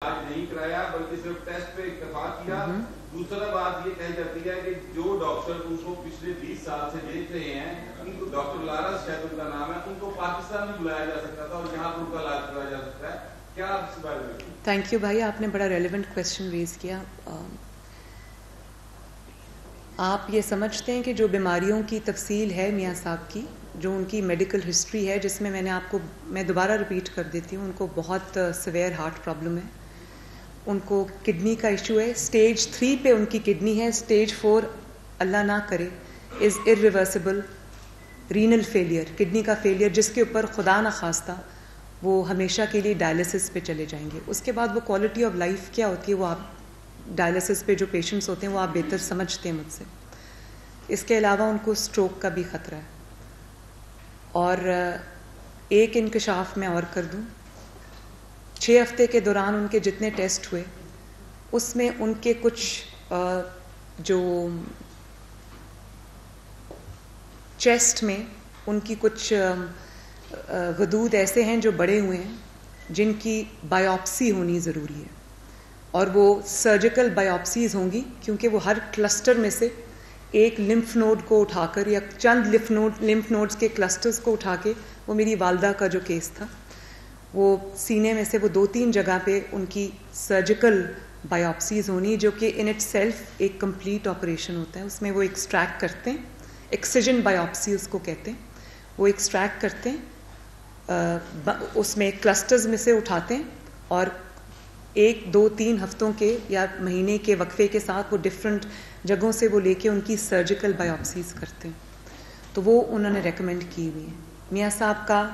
آج نہیں کرایا بلکہ صرف ٹیسٹ پہ اتفاق کیا. دوسرا بات یہ کہی جاتی ہے کہ جو ڈاکٹر ان کو پچھلے 20 سال سے دیکھ رہے ہیں, ان کو ڈاکٹر لارا شاید ان کا نام ہے, ان کو پاکستان میں بلایا جا سکتا تھا اور یہاں پر ان کا علاج کرایا جا سکتا ہے. کیا آپ اس بارے میں؟ تھینک یو بھائی, آپ نے بڑا ریلیونٹ کویشچن ریز کیا. آپ یہ سمجھتے ہیں کہ جو بیماریوں کی تفصیل ہے میاں صاحب کی, جو ان کی میڈیکل ہسٹری ہے, جس میں نے آپ کو میں دوبارہ ریپیٹ کر دیتی ہوں, ان کو بہت سیویئر ہارٹ پرابلم ہے, ان کو کڈنی کا ایشو ہے, اسٹیج 3 پہ ان کی کڈنی ہے, اسٹیج 4 اللہ نہ کرے از irreversible رینل فیلئر, کڈنی کا فیلئر جس کے اوپر خدا نہ خواستہ وہ ہمیشہ کے لیے ڈائلسس پہ چلے جائیں گے. اس کے بعد وہ کوالٹی آف لائف کیا ہوتی ہے وہ آپ ڈائلسس پہ جو پیشنٹس ہوتے ہیں وہ آپ بہتر سمجھتے ہیں مجھ سے. اس کے علاوہ ان کو اسٹروک کا بھی خطرہ ہے. اور ایک انکشاف میں اور کر دوں, 6 ہفتے کے دوران ان کے جتنے ٹیسٹ ہوئے اس میں ان کے کچھ جو چیسٹ میں ان کی کچھ غدود ایسے ہیں جو بڑے ہوئے ہیں جن کی بائیوپسی ہونی ضروری ہے, اور وہ سرجیکل بائیوپسیز ہوں گی کیونکہ وہ ہر کلسٹر میں سے ایک لمف نوڈ کو اٹھا کر یا چند لمف نوڈز کے کلسٹرز کو اٹھا کے, وہ میری والدہ کا جو کیس تھا, وہ سینے میں سے وہ 2-3 جگہ پہ ان کی سرجیکل بائیوپسیز ہونی, جو کہ ان اٹ سیلف ایک کمپلیٹ آپریشن ہوتا ہے. اس میں وہ ایکسٹریکٹ کرتے ہیں, ایکسیجن بائیوپسی اس کو کہتے ہیں, وہ ایکسٹریکٹ کرتے ہیں, اس میں کلسٹرز میں سے اٹھاتے ہیں اور 1-2-3 ہفتوں کے یا مہینے کے وقفے کے ساتھ وہ ڈفرینٹ جگہوں سے وہ لے کے ان کی سرجیکل بائیوپسیز کرتے ہیں. تو وہ انہوں نے ریکمینڈ کی ہوئی ہیں. میاں صاحب کا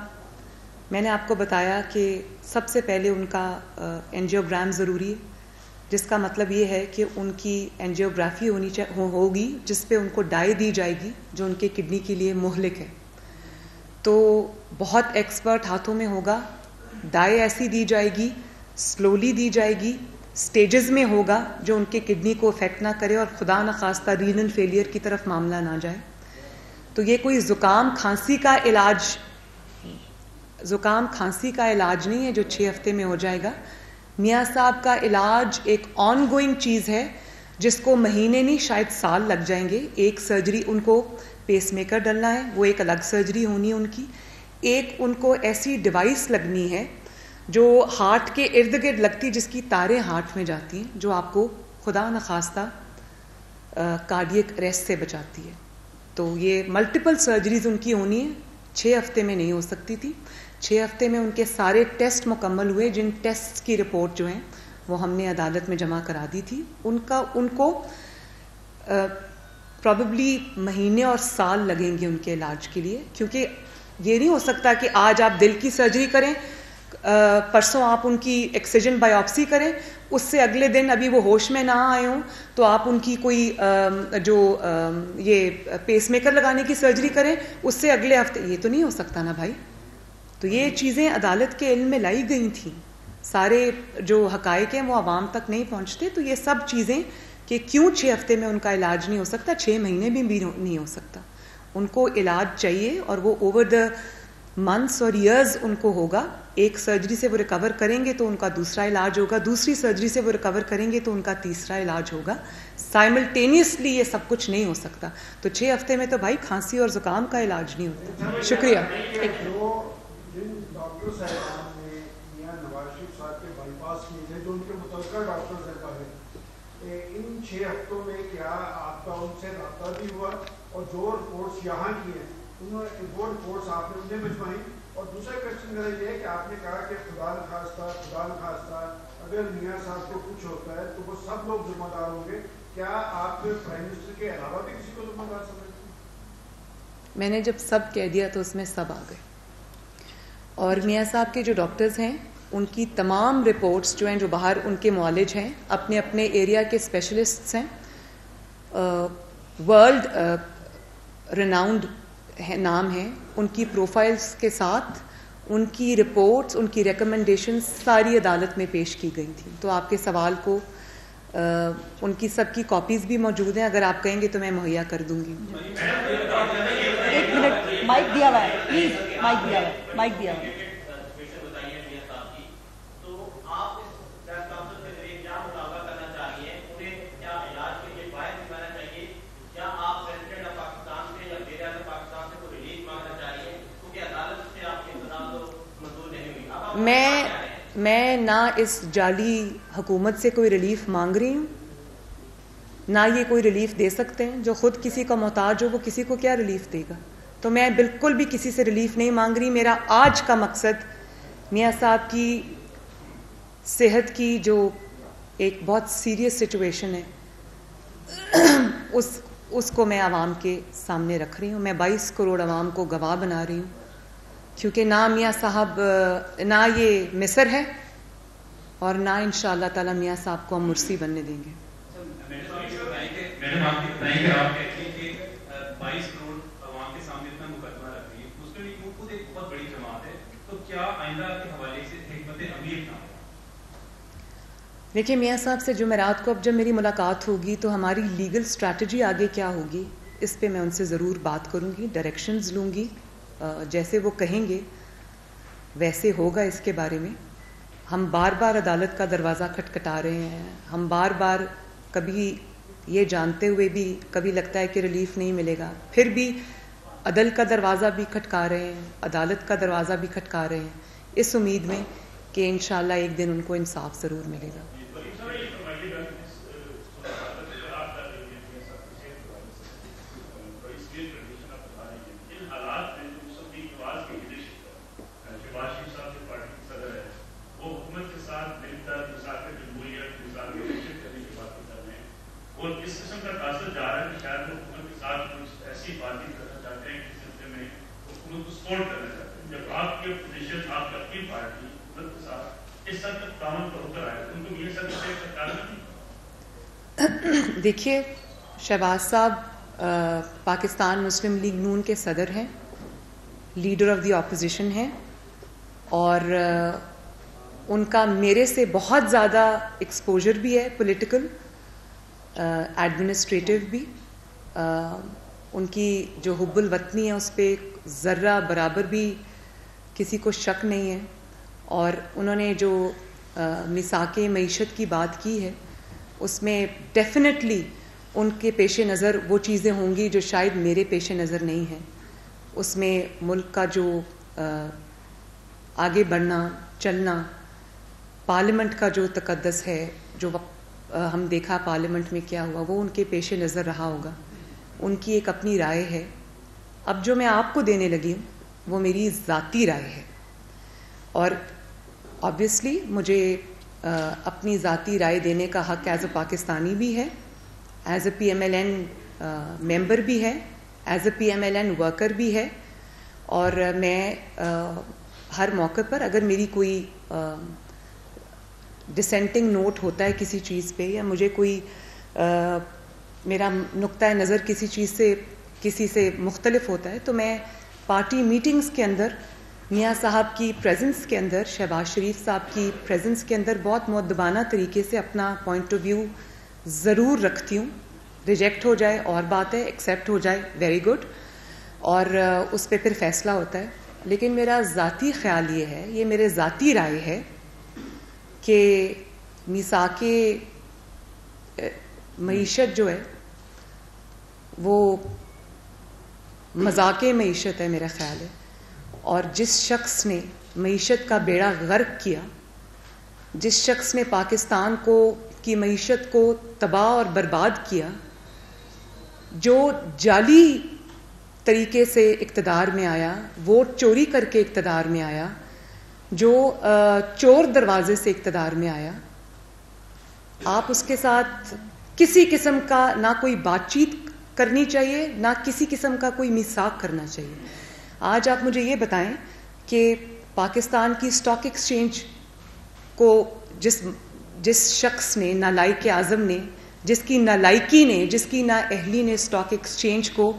میں نے آپ کو بتایا کہ سب سے پہلے ان کا اینجیوگرام ضروری ہے, جس کا مطلب یہ ہے کہ ان کی اینجیوگرافی ہوگی جس پہ ان کو ڈائی دی جائے گی جو ان کے کڈنی کے لیے مہلک ہے. تو بہت ایکسپرٹ ہاتھوں میں ہوگا, ڈائی ایسی دی جائے گی, سلولی دی جائے گی, سٹیجز میں ہوگا جو ان کے کڈنی کو افیکٹ نہ کرے اور خدا نخواستہ رینل فیلئر کی طرف معاملہ نہ جائے. تو یہ کوئی زکام کھانسی کا علاج نہیں ہے جو 6 ہفتے میں ہو جائے گا. میاں صاحب کا علاج ایک آن گوئنگ چیز ہے جس کو مہینے نہیں شاید سال لگ جائیں گے. ایک سرجری ان کو پیس میکر ڈلنا ہے, وہ ایک الگ سرجری ہونی ہے ان کی. ایک ان کو ایسی ڈیوائس لگنی ہے جو ہارٹ کے ارد گرد لگتی, جس کی تاریں ہارٹ میں جاتی ہیں, جو آپ کو خدا نخواستہ کارڈیک اریسٹ سے بچاتی ہے. تو یہ ملٹیپل سرجریز ان کی ہونی ہے, 6 ہفتے میں نہیں ہو سکتی تھی. 6 ہفتے میں ان کے سارے ٹیسٹ مکمل ہوئے, جن ٹیسٹ کی رپورٹ جو ہیں وہ ہم نے عدالت میں جمع کرا دی تھی. ان کو پرابیبلی مہینے اور سال لگیں گے ان کے علاج کے لیے, کیونکہ یہ نہیں ہو سکتا کہ آج آپ دل کی سرجری کریں, پرسوں آپ ان کی ایکسیجن بائیوپسی کریں, اس سے اگلے دن ابھی وہ ہوش میں نہ آئے ہوں تو آپ ان کی کوئی جو یہ پیس میکر لگانے کی سرجری کریں, اس سے اگلے ہفتے. یہ تو نہیں ہو سکتا نا بھائی. تو یہ چیزیں عدالت کے علم میں لائی گئی تھیں, سارے جو حقائق ہیں وہ عوام تک نہیں پہنچتے. تو یہ سب چیزیں کہ کیوں 6 ہفتے میں ان کا علاج نہیں ہو سکتا, 6 مہینے بھی نہیں ہو سکتا. ان کو علاج چاہیے اور وہ اوور دا منتھس اور ایئرز ان کو ہوگا. ایک سرجری سے وہ ریکور کریں گے تو ان کا دوسرا علاج ہوگا, دوسری سرجری سے وہ ریکور کریں گے تو ان کا تیسرا علاج ہوگا. سائملٹینیسلی یہ سب کچھ نہیں ہو سکتا. تو 6 ہفتے میں تو بھائی کھانسی اور زکام کا علاج نہیں ہوتا. شکریہ. ان 6 ہفتوں میں کیا آپ کا ان سے رابطہ بھی ہوا, اور جو رپورٹس یہاں کی ہیں وہ رپورٹس آپ نے انہیں بھجوائیں؟ اور دوسرا کوشچن میرا یہ ہے کہ آپ نے کہا کہ خدا نخواستہ اگر میاں صاحب کو کچھ ہوتا ہے تو وہ سب لوگ ذمہ دار ہوں گے. کیا آپ پرائم منسٹر کے علاوہ بھی کسی کو ذمہ دار سمجھتے ہیں؟ میں نے جب سب کہہ دیا تو اس میں سب آ گئے. اور میاں صاحب کے جو ڈاکٹرز ہیں ان کی تمام رپورٹس جو ہیں, جو باہر ان کے معالج ہیں, اپنے اپنے ایریا کے اسپیشلسٹس ہیں, ورلڈ ریناؤنڈ نام ہے, ان کی پروفائلز کے ساتھ ان کی رپورٹس, ان کی ریکمنڈیشنز ساری عدالت میں پیش کی گئی تھیں. تو آپ کے سوال کو ان کی سب کی کاپیز بھی موجود ہیں, اگر آپ کہیں گے تو میں مہیا کر دوں گی. 1 منٹ مائک دیا ہوا ہے, پلیز مائک دیا ہوا ہے, مائک دیا ہوا ہے. میں نہ اس جعلی حکومت سے کوئی ریلیف مانگ رہی ہوں, نہ یہ کوئی ریلیف دے سکتے ہیں. جو خود کسی کا محتاج ہو وہ کسی کو کیا ریلیف دے گا؟ تو میں بالکل بھی کسی سے ریلیف نہیں مانگ رہی. میرا آج کا مقصد میاں صاحب کی صحت کی جو ایک بہت سیریس سچویشن ہے اس کو میں عوام کے سامنے رکھ رہی ہوں. میں 22 کروڑ عوام کو گواہ بنا رہی ہوں, کیونکہ نہ میاں صاحب نہ یہ مصر ہے اور نہ انشاءاللہ تعالی میاں صاحب کو ہم مرسی بننے دیں گے. دیکھیے میاں صاحب سے جمعرات کو اب جب میری ملاقات ہوگی تو ہماری لیگل اسٹریٹجی آگے کیا ہوگی اس پہ میں ان سے ضرور بات کروں گی, ڈائریکشنز لوں گی. جیسے وہ کہیں گے ویسے ہوگا. اس کے بارے میں ہم بار بار عدالت کا دروازہ کھٹکھٹا رہے ہیں. ہم بار بار کبھی یہ جانتے ہوئے بھی کبھی لگتا ہے کہ ریلیف نہیں ملے گا, پھر بھی عدل کا دروازہ بھی کھٹکا رہے ہیں, عدالت کا دروازہ بھی کھٹکا رہے ہیں, اس امید میں کہ انشاءاللہ ایک دن ان کو انصاف ضرور ملے گا. دیکھیے شہباز صاحب پاکستان مسلم لیگ نون کے صدر ہیں, لیڈر آف دی اپوزیشن ہیں, اور ان کا میرے سے بہت زیادہ ایکسپوجر بھی ہے, پولیٹیکل ایڈمنسٹریٹو بھی. ان کی جو حب الوطنی ہے اس پہ ذرہ برابر بھی کسی کو شک نہیں ہے. اور انہوں نے جو میثاق معیشت کی بات کی ہے اس میں ڈیفینیٹلی ان کے پیش نظر وہ چیزیں ہوں گی جو شاید میرے پیش نظر نہیں ہیں. اس میں ملک کا جو آگے بڑھنا چلنا, پارلیمنٹ کا جو تقدس ہے, جو ہم دیکھا پارلیمنٹ میں کیا ہوا, وہ ان کے پیش نظر رہا ہوگا. ان کی ایک اپنی رائے ہے. اب جو میں آپ کو دینے لگی ہوں وہ میری ذاتی رائے ہے, اور آبویسلی مجھے اپنی ذاتی رائے دینے کا حق ایز اے پاکستانی بھی ہے, as a P M L N member بھی ہے, as a P M L N worker بھی ہے. اور میں ہر موقع پر اگر میری کوئی ڈسینٹنگ نوٹ ہوتا ہے کسی چیز پہ, یا مجھے کوئی میرا نقطۂ نظر کسی چیز سے کسی سے مختلف ہوتا ہے, تو میں پارٹی میٹنگز کے اندر میاں صاحب کی پریزنس کے اندر, شہباز شریف صاحب کی پریزنس کے اندر بہت مؤدبانہ طریقے سے اپنا پوائنٹ آف ویو ضرور رکھتی ہوں. ریجیکٹ ہو جائے اور بات ہے, ایکسیپٹ ہو جائے ویری گڈ, اور اس پہ پھر فیصلہ ہوتا ہے. لیکن میرا ذاتی خیال یہ ہے, یہ میرے ذاتی رائے ہے کہ میثاق معیشت جو ہے وہ مذاق معیشت ہے میرا خیال ہے. اور جس شخص نے معیشت کا بیڑا غرق کیا, جس شخص نے پاکستان کی معیشت کو تباہ اور برباد کیا, جو جعلی طریقے سے اقتدار میں آیا, ووٹ چوری کر کے اقتدار میں آیا, جو چور دروازے سے اقتدار میں آیا, آپ اس کے ساتھ کسی قسم کا نہ کوئی بات چیت کرنی چاہیے, نہ کسی قسم کا کوئی میثاق کرنا چاہیے. آج آپ مجھے یہ بتائیں کہ پاکستان کی اسٹاک ایکسچینج کو جس شخص نے, نالائق اعظم نے, جس کی نالائکی نے, جس کی نااہلی نے اسٹاک ایکسچینج کو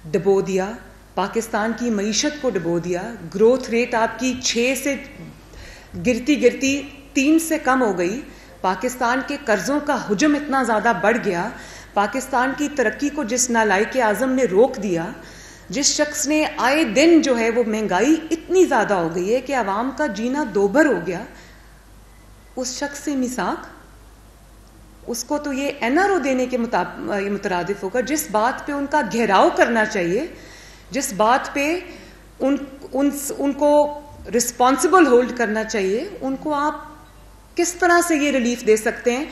ڈبو دیا, پاکستان کی معیشت کو ڈبو دیا, گروتھ ریٹ آپ کی 6 سے گرتی 3 سے کم ہو گئی, پاکستان کے قرضوں کا حجم اتنا زیادہ بڑھ گیا, پاکستان کی ترقی کو جس نالائق اعظم نے روک دیا, جس شخص نے آئے دن جو ہے وہ مہنگائی اتنی زیادہ ہو گئی ہے کہ عوام کا جینا دوبھر ہو گیا, اس شخص سے میثاق, اس کو تو یہ NRO دینے کے مترادف ہوگا. جس بات پہ ان کا گھیراؤ کرنا چاہیے, جس بات پہ ان کو رسپانسبل ہولڈ کرنا چاہیے, ان کو آپ کس طرح سے یہ ریلیف دے سکتے ہیں؟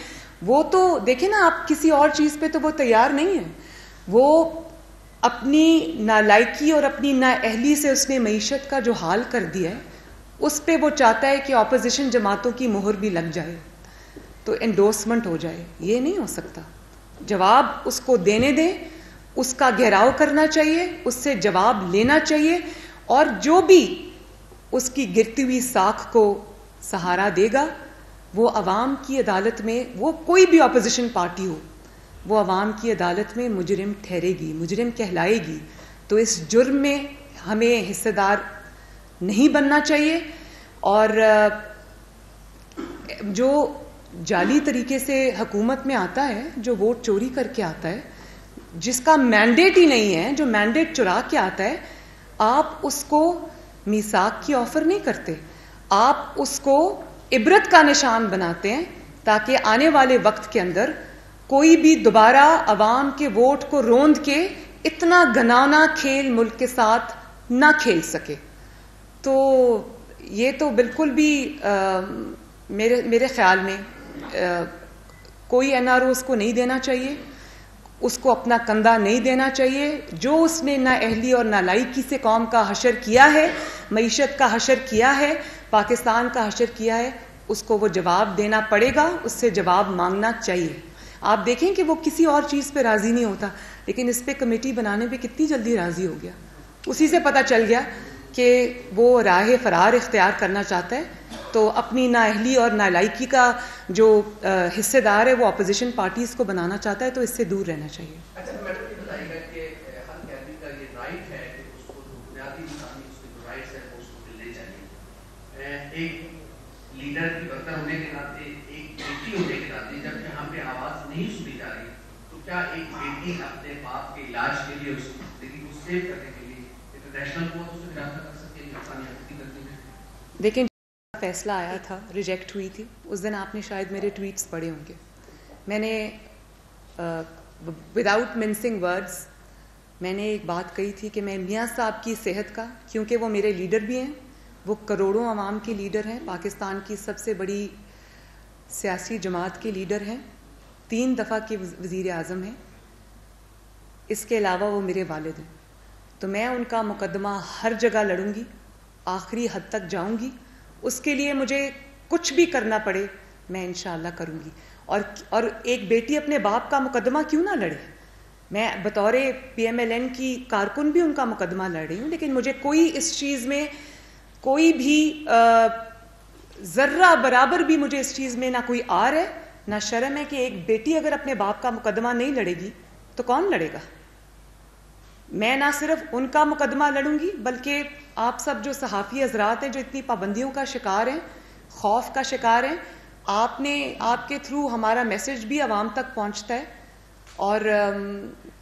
وہ تو دیکھیں نا, آپ کسی اور چیز پہ تو وہ تیار نہیں ہے. وہ اپنی نالائکی اور اپنی نااہلی سے اس نے معیشت کا جو حال کر دیا ہے, اس پہ وہ چاہتا ہے کہ اپوزیشن جماعتوں کی مہر بھی لگ جائے تو انڈورسمنٹ ہو جائے. یہ نہیں ہو سکتا. جواب اس کو دینے دیں, اس کا گھیراؤ کرنا چاہیے, اس سے جواب لینا چاہیے, اور جو بھی اس کی گرتی ہوئی ساکھ کو سہارا دے گا وہ عوام کی عدالت میں, وہ کوئی بھی اپوزیشن پارٹی ہو, وہ عوام کی عدالت میں مجرم ٹھہرے گی, مجرم کہلائے گی. تو اس جرم میں ہمیں حصے دار نہیں بننا چاہیے. اور جو جعلی طریقے سے حکومت میں آتا ہے, جو ووٹ چوری کر کے آتا ہے, جس کا مینڈیٹ ہی نہیں ہے, جو مینڈیٹ چرا کے آتا ہے, آپ اس کو میثاق کی آفر نہیں کرتے, آپ اس کو عبرت کا نشان بناتے ہیں تاکہ آنے والے وقت کے اندر کوئی بھی دوبارہ عوام کے ووٹ کو روند کے اتنا گھناؤنا کھیل ملک کے ساتھ نہ کھیل سکے. تو یہ تو بالکل بھی میرے خیال میں کوئی NRO اس کو نہیں دینا چاہیے, اس کو اپنا کندھا نہیں دینا چاہیے. جو اس نے نااہلی اور نالائکی سے قوم کا حشر کیا ہے, معیشت کا حشر کیا ہے, پاکستان کا حشر کیا ہے, اس کو وہ جواب دینا پڑے گا, اس سے جواب مانگنا چاہیے. آپ دیکھیں کہ وہ کسی اور چیز پہ راضی نہیں ہوتا, لیکن اس پہ کمیٹی بنانے پہ کتنی جلدی راضی ہو گیا. اسی سے پتہ چل گیا کہ وہ راہ فرار اختیار کرنا چاہتا ہے. تو اپنی نااہلی اور نالائکی کا جو حصے دار ہے وہ اپوزیشن پارٹیز کو بنانا چاہتا ہے, تو اس سے دور رہنا چاہیے. اچھا میڈم یہ بتائیے گا کہ ہر قیدی کا یہ رائٹ ہے کہ اس کو جو بنیادی انسانی اس کے جو رائٹس ہیں وہ اس کو ملنے چاہیے. ایک لیڈر کی ورکر ہونے کے ناطے, ایک بیٹی ہونے کے ناطے, جب یہاں پہ آواز نہیں سنی جا رہی, تو کیا ایک بیٹی اپنے باپ کے علاج کے لیے, اس کی زندگی کو سیو کرنے کے لیے انٹرنیشنل کورٹ اسے گرفتار کر سکتی ہے انسانی حقوق کی ترتیب میں؟ دیکھیں, فیصلہ آیا تھا, ریجیکٹ ہوئی تھی, اس دن آپ نے شاید میرے ٹویٹس پڑھے ہوں گے. میں نے وداؤٹ منسنگ ورڈز میں نے ایک بات کہی تھی کہ میں میاں صاحب کی صحت کا, کیونکہ وہ میرے لیڈر بھی ہیں, وہ کروڑوں عوام کے لیڈر ہیں, پاکستان کی سب سے بڑی سیاسی جماعت کے لیڈر ہیں, 3 دفعہ کے وزیر اعظم ہیں, اس کے علاوہ وہ میرے والد ہیں. تو میں ان کا مقدمہ ہر جگہ لڑوں گی, آخری حد تک جاؤں گی. اس کے لیے مجھے کچھ بھی کرنا پڑے میں انشاءاللہ کروں گی. اور ایک بیٹی اپنے باپ کا مقدمہ کیوں نہ لڑے؟ میں بطور PMLN کی کارکن بھی ان کا مقدمہ لڑ رہی ہوں, لیکن مجھے کوئی اس چیز میں کوئی بھی ذرہ برابر بھی مجھے اس چیز میں نہ کوئی آر ہے نہ شرم ہے کہ ایک بیٹی اگر اپنے باپ کا مقدمہ نہیں لڑے گی تو کون لڑے گا؟ میں نہ صرف ان کا مقدمہ لڑوں گی, بلکہ آپ سب جو صحافی حضرات ہیں جو اتنی پابندیوں کا شکار ہیں, خوف کا شکار ہیں, آپ کے تھرو ہمارا میسج بھی عوام تک پہنچتا ہے. اور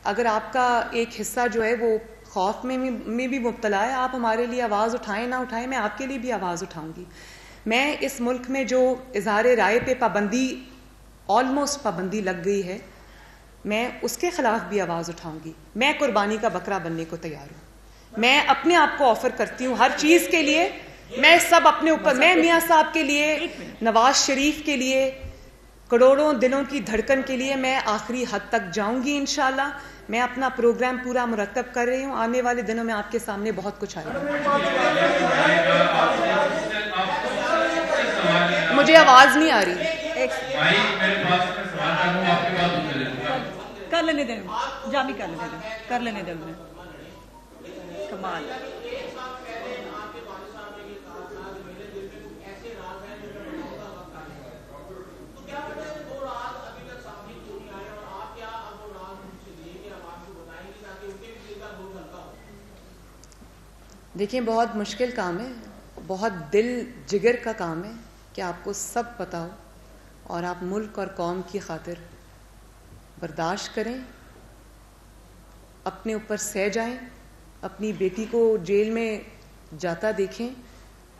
اگر آپ کا ایک حصہ جو ہے وہ خوف میں بھی مبتلا ہے, آپ ہمارے لیے آواز اٹھائیں نہ اٹھائیں, میں آپ کے لیے بھی آواز اٹھاؤں گی. میں اس ملک میں جو اظہار رائے پہ پابندی, آلموسٹ پابندی لگ گئی ہے, میں اس کے خلاف بھی آواز اٹھاؤں گی. میں قربانی کا بکرا بننے کو تیار ہوں. میں اپنے آپ کو آفر کرتی ہوں ہر چیز کے لیے. میں سب اپنے اوپر, میں میاں صاحب کے لیے, نواز شریف کے لیے, کروڑوں دلوں کی دھڑکن کے لیے میں آخری حد تک جاؤں گی انشاءاللہ. میں اپنا پروگرام پورا مرتب کر رہی ہوں. آنے والے دنوں میں آپ کے سامنے بہت کچھ آئے گا. مجھے آواز نہیں آ رہی. کر لینے دیں, جامی کر لینے دیں انہیں. کمال. دیکھیں, بہت مشکل کام ہے, بہت دل جگر کا کام ہے کہ آپ کو سب پتہ ہو اور آپ ملک اور قوم کی خاطر برداشت کریں، اپنے اوپر سہ جائیں، اپنی بیٹی کو جیل میں جاتا دیکھیں،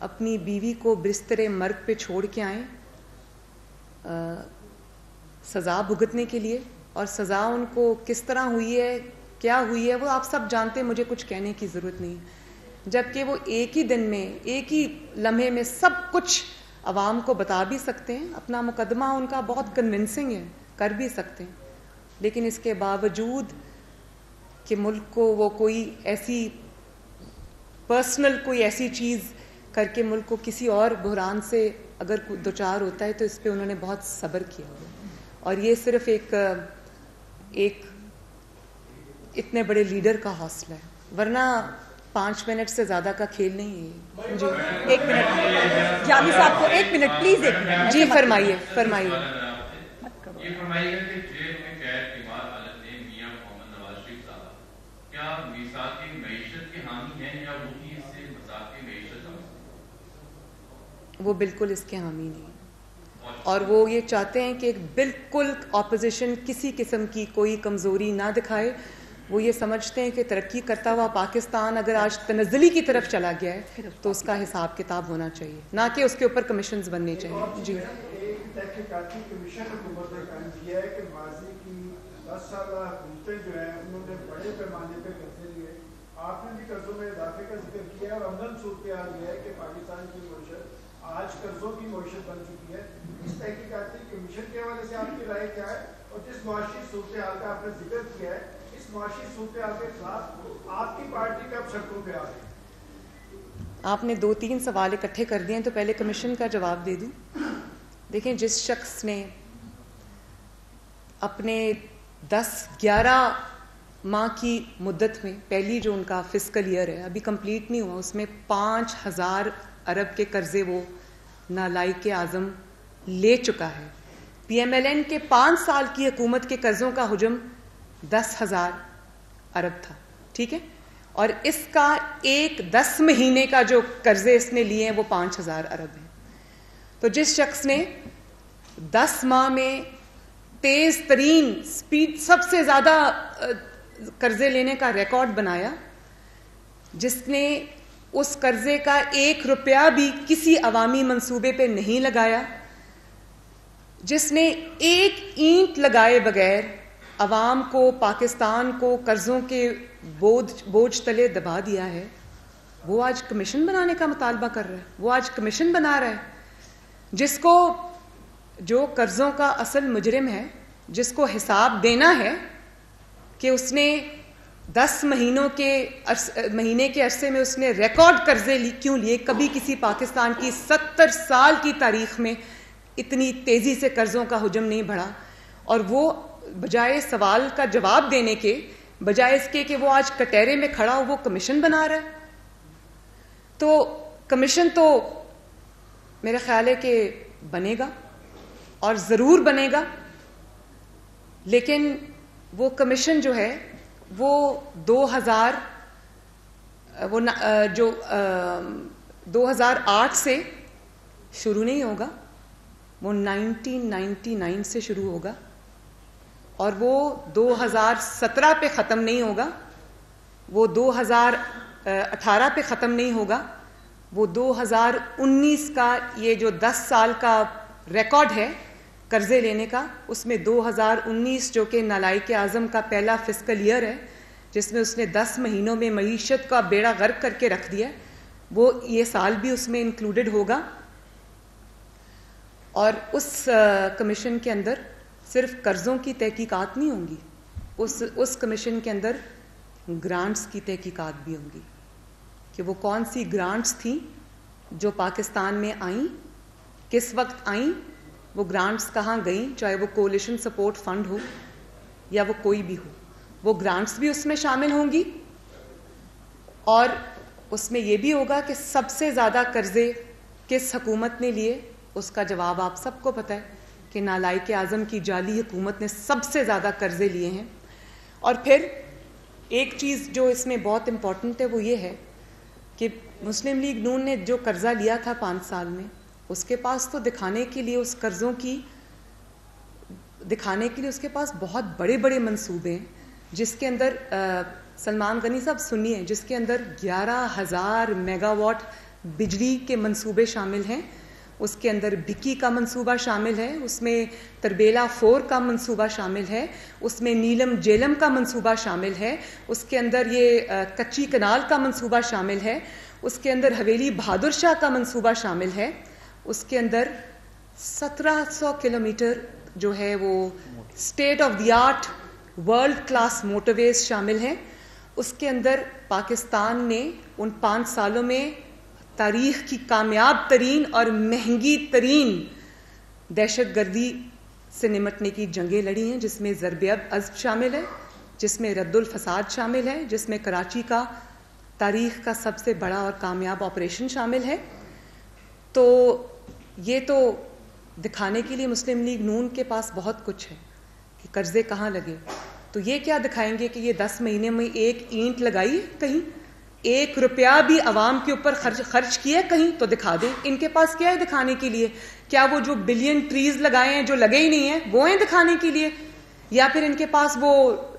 اپنی بیوی کو بستر مرگ پہ چھوڑ کے آئیں سزا بھگتنے کے لیے، اور سزا ان کو کس طرح ہوئی ہے، کیا ہوئی ہے، وہ آپ سب جانتے ہیں، مجھے کچھ کہنے کی ضرورت نہیں، جبکہ وہ ایک ہی دن میں، ایک ہی لمحے میں سب کچھ عوام کو بتا بھی سکتے ہیں، اپنا مقدمہ ان کا بہت کنونسنگ ہے، کر بھی سکتے ہیں، لیکن اس کے باوجود کہ ملک کو وہ کوئی ایسی پرسنل کوئی ایسی چیز کر کے ملک کو کسی اور بحران سے اگر دوچار ہوتا ہے تو اس پہ انہوں نے بہت صبر کیا ہوا، اور یہ صرف ایک اتنے بڑے لیڈر کا حوصلہ ہے، ورنہ 5 منٹ سے زیادہ کا کھیل نہیں ہے۔ جی 1 منٹ جامی صاحب کو 1 منٹ پلیز، 1 منٹ جی فرمائیے۔ یہ فرمائیے گا کہ جیل میں قید کی بعد عدالت نے میاں محمد نواز شریف صاحب کیا میثاق معیشت کے حامی ہیں یا وہ بھی اس سے مذاق معیشت سمجھتے ہیں؟ وہ بالکل اس کے حامی نہیں، اور وہ یہ چاہتے ہیں کہ بالکل اپوزیشن کسی قسم کی کوئی کمزوری نہ دکھائے، وہ یہ سمجھتے ہیں کہ ترقی کرتا ہوا پاکستان اگر آج تنزلی کی طرف چلا گیا ہے تو اس کا حساب کتاب ہونا چاہیے، نہ کہ اس کے اوپر کمیشنز بننے چاہیے۔ جی ایک تحقیقاتی کمیشن حکومت نے قائم کیا ہے کہ ماضی کی 10 سالہ حکومتیں جو ہیں انہوں نے بڑے پیمانے پہ قرضے لیے، آپ نے بھی قرضوں میں اضافے کا ذکر کیا اور عملاً صورتحال یہ ہے کہ پاکستان کی معیشت آج قرضوں کی معیشت بن چکی ہے۔ اس تحقیقاتی کمیشن کے حوالے سے آپ کی رائے کیا ہے، اور جس معاشی صورتحال کا آپ نے ذکر کیا ہے اس معاشی صورتحال کے خلاف آپ کی پارٹی کب سڑکوں پہ آ رہی ہے؟ آپ نے 2-3 سوال اکٹھے کر دیے ہیں، تو پہلے کمیشن کا جواب دے دوں۔ دیکھیں، جس شخص نے اپنے 10-11 ماہ کی مدت میں پہلی جو ان کا فسکل ایئر ہے ابھی کمپلیٹ نہیں ہوا، اس میں 5,000 ارب کے قرضے وہ نالائق اعظم لے چکا ہے۔ پی ایم ایل این کے 5 سال کی حکومت کے قرضوں کا حجم 10,000 ارب تھا، ٹھیک ہے، اور اس کا 10 مہینے کا جو قرضے اس نے لیے ہیں وہ 5,000 ارب ہیں۔ تو جس شخص نے 10 ماہ میں تیز ترین سپیڈ سب سے زیادہ قرضے لینے کا ریکارڈ بنایا، جس نے اس قرضے کا 1 روپیہ بھی کسی عوامی منصوبے پہ نہیں لگایا، جس نے 1 اینٹ لگائے بغیر عوام کو، پاکستان کو قرضوں کے بوجھ تلے دبا دیا ہے، وہ آج کمیشن بنانے کا مطالبہ کر رہا ہے، وہ آج کمیشن بنا رہا ہے، جس کو جو قرضوں کا اصل مجرم ہے، جس کو حساب دینا ہے کہ اس نے 10 مہینے کے عرصے میں اس نے ریکارڈ قرضے کیوں لیے، کبھی کسی پاکستان کی 70 سال کی تاریخ میں اتنی تیزی سے قرضوں کا حجم نہیں بڑھا، اور وہ بجائے سوال کا جواب دینے کے، بجائے اس کے کہ وہ آج کٹہرے میں کھڑا ہو، وہ کمیشن بنا رہا ہے۔ تو کمیشن تو میرا خیال ہے کہ بنے گا اور ضرور بنے گا، لیکن وہ کمیشن جو ہے وہ 2008 سے شروع نہیں ہوگا، وہ 1999 سے شروع ہوگا، اور وہ 2017 پہ ختم نہیں ہوگا، وہ 2018 پہ ختم نہیں ہوگا، وہ 2019 کا یہ جو 10 سال کا ریکارڈ ہے قرضے لینے کا، اس میں 2019 جو کہ نالائق اعظم کا پہلا فسکل ایئر ہے، جس میں اس نے 10 مہینوں میں معیشت کا بیڑا غرق کر کے رکھ دیا، وہ یہ سال بھی اس میں انکلوڈڈ ہوگا۔ اور اس کمیشن کے اندر صرف قرضوں کی تحقیقات نہیں ہوں گی، اس کمیشن کے اندر گرانٹس کی تحقیقات بھی ہوں گی، کہ وہ کون سی گرانٹس تھیں جو پاکستان میں آئیں، کس وقت آئیں، وہ گرانٹس کہاں گئیں، چاہے وہ کولیشن سپورٹ فنڈ ہو یا وہ کوئی بھی ہو، وہ گرانٹس بھی اس میں شامل ہوں گی، اور اس میں یہ بھی ہوگا کہ سب سے زیادہ قرضے کس حکومت نے لیے، اس کا جواب آپ سب کو پتہ ہے کہ نالائق اعظم کی جعلی حکومت نے سب سے زیادہ قرضے لیے ہیں۔ اور پھر ایک چیز جو اس میں بہت امپورٹنٹ ہے وہ یہ ہے کہ مسلم لیگ نون نے جو قرضہ لیا تھا 5 سال میں، اس کے پاس تو دکھانے کے لیے اس قرضوں کی دکھانے کے لیے اس کے پاس بہت بڑے بڑے منصوبے ہیں, جس کے اندر سلمان غنی صاحب سنیے, جس کے اندر 11,000 میگا واٹ بجلی کے منصوبے شامل ہیں. اس کے اندر بھکی کا منصوبہ شامل ہے, اس میں تربیلا 4 کا منصوبہ شامل ہے, اس میں نیلم جیلم کا منصوبہ شامل ہے, اس کے اندر یہ کچی کنال کا منصوبہ شامل ہے, اس کے اندر حویلی بہادر شاہ کا منصوبہ شامل ہے, اس کے اندر 1700 کلومیٹر جو ہے وہ state of the art world class motorways شامل ہیں. اس کے اندر پاکستان نے ان 5 سالوں میں تاریخ کی کامیاب ترین اور مہنگی ترین دہشت گردی سے نمٹنے کی جنگیں لڑی ہیں, جس میں ضرب عضب شامل ہے, جس میں رد الفساد شامل ہے, جس میں کراچی کا تاریخ کا سب سے بڑا اور کامیاب آپریشن شامل ہے. تو یہ تو دکھانے کے لیے مسلم لیگ نون کے پاس بہت کچھ ہے کہ قرضے کہاں لگے. تو یہ کیا دکھائیں گے کہ یہ 10 مہینے میں ایک اینٹ لگائی کہیں, 1 روپیہ بھی عوام کے اوپر خرچ کیا کہیں تو دکھا دیں. ان کے پاس کیا ہے دکھانے کے لیے؟ کیا وہ جو بلین ٹریز لگائے ہیں جو لگے ہی نہیں ہیں وہ ہیں دکھانے کے لیے؟ یا پھر ان کے پاس وہ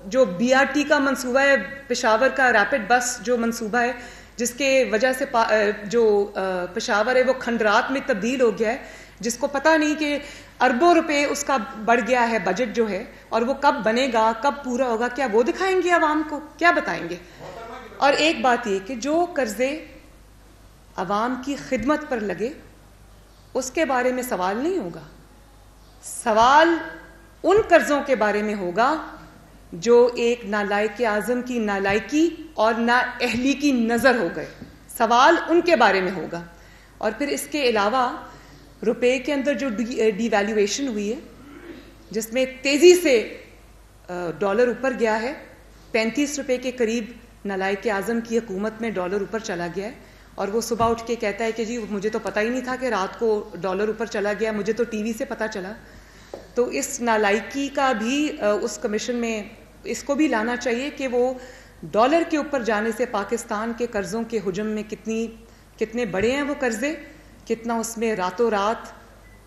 جو BRT کا منصوبہ ہے, پشاور کا ریپڈ بس جو منصوبہ ہے, جس کے وجہ سے جو پشاور ہے وہ کھنڈرات میں تبدیل ہو گیا ہے, جس کو پتہ نہیں کہ اربوں روپے اس کا بڑھ گیا ہے بجٹ جو ہے, اور وہ کب بنے گا, کب پورا ہوگا, کیا وہ دکھائیں گے عوام کو؟ کیا بتائیں گے؟ اور ایک بات یہ کہ جو قرضے عوام کی خدمت پر لگے اس کے بارے میں سوال نہیں ہوگا, سوال ان قرضوں کے بارے میں ہوگا جو ایک نالائق اعظم کی نالائکی اور نااہلی کی نظر ہو گئے. سوال ان کے بارے میں ہوگا. اور پھر اس کے علاوہ روپے کے اندر جو ڈی ویلیویشن ہوئی ہے, جس میں تیزی سے ڈالر اوپر گیا ہے, 35 روپے کے قریب نالائق اعظم کی حکومت میں ڈالر اوپر چلا گیا ہے, اور وہ صبح اٹھ کے کہتا ہے کہ جی مجھے تو پتہ ہی نہیں تھا کہ رات کو ڈالر اوپر چلا گیا, مجھے تو ٹی وی سے پتہ چلا. تو اس نالائکی کا بھی اس کمیشن میں اس کو بھی لانا چاہیے کہ وہ ڈالر کے اوپر جانے سے پاکستان کے قرضوں کے حجم میں کتنے بڑے ہیں وہ قرضے, کتنا اس میں راتوں رات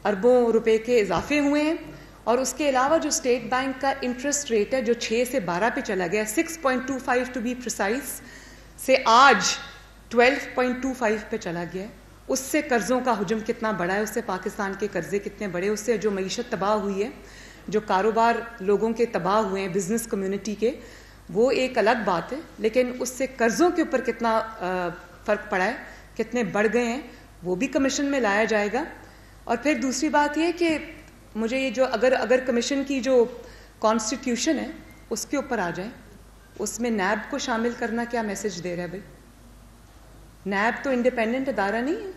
اربوں روپے کے اضافے ہوئے ہیں. اور اس کے علاوہ جو اسٹیٹ بینک کا انٹرسٹ ریٹ ہے جو 6 سے 12 پہ چلا گیا, 6.25 ٹو بی پریسائز, سے آج 12.25 پہ چلا گیا ہے. اس سے قرضوں کا حجم کتنا بڑا ہے, اس سے پاکستان کے قرضے کتنے بڑے, اس سے جو معیشت تباہ ہوئی ہے, جو کاروبار لوگوں کے تباہ ہوئے ہیں, بزنس کمیونٹی کے, وہ ایک الگ بات ہے. لیکن اس سے قرضوں کے اوپر کتنا فرق پڑا ہے, کتنے بڑھ گئے ہیں, وہ بھی کمیشن میں لایا جائے گا. اور پھر دوسری بات یہ کہ مجھے یہ جو اگر کمیشن کی جو کانسٹیٹیوشن ہے اس کے اوپر آ جائیں, اس میں نیب کو شامل کرنا کیا میسج دے رہا ہے بھائی؟ نیب تو انڈیپینڈنٹ ادارہ نہیں ہے,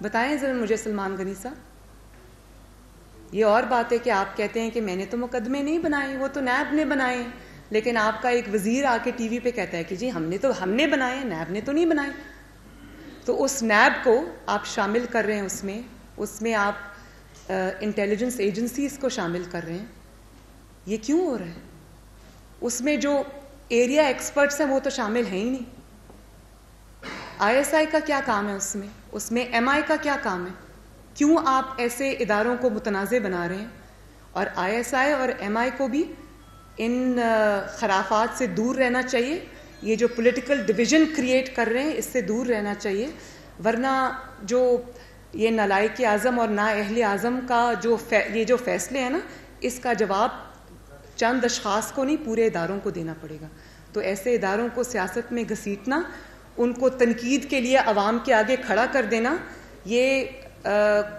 بتائیں ذرا مجھے سلمان غنی صاحب. یہ اور بات ہے کہ آپ کہتے ہیں کہ میں نے تو مقدمے نہیں بنائے, وہ تو نیب نے بنائے, لیکن آپ کا ایک وزیر آ کے ٹی وی پہ کہتا ہے کہ جی ہم نے بنائے, نیب نے تو نہیں بنائے. تو اس نیب کو آپ شامل کر رہے ہیں, اس میں آپ انٹیلیجنس ایجنسیز کو شامل کر رہے ہیں. یہ کیوں ہو رہا ہے؟ اس میں جو ایریا ایکسپرٹس ہیں وہ تو شامل ہیں ہی نہیں. ISI کا کیا کام ہے اس میں MI کا کیا کام ہے؟ کیوں آپ ایسے اداروں کو متنازع بنا رہے ہیں؟ اور ISI اور MI کو بھی ان خرافات سے دور رہنا چاہیے. یہ جو پولیٹیکل ڈویژن کریٹ کر رہے ہیں اس سے دور رہنا چاہیے, ورنہ جو یہ نالائق اعظم اور نااہل اعظم کا یہ جو فیصلے ہیں نا, اس کا جواب چند اشخاص کو نہیں پورے اداروں کو دینا پڑے گا. تو ایسے اداروں کو سیاست میں گھسیٹنا, ان کو تنقید کے لیے عوام کے آگے کھڑا کر دینا, یہ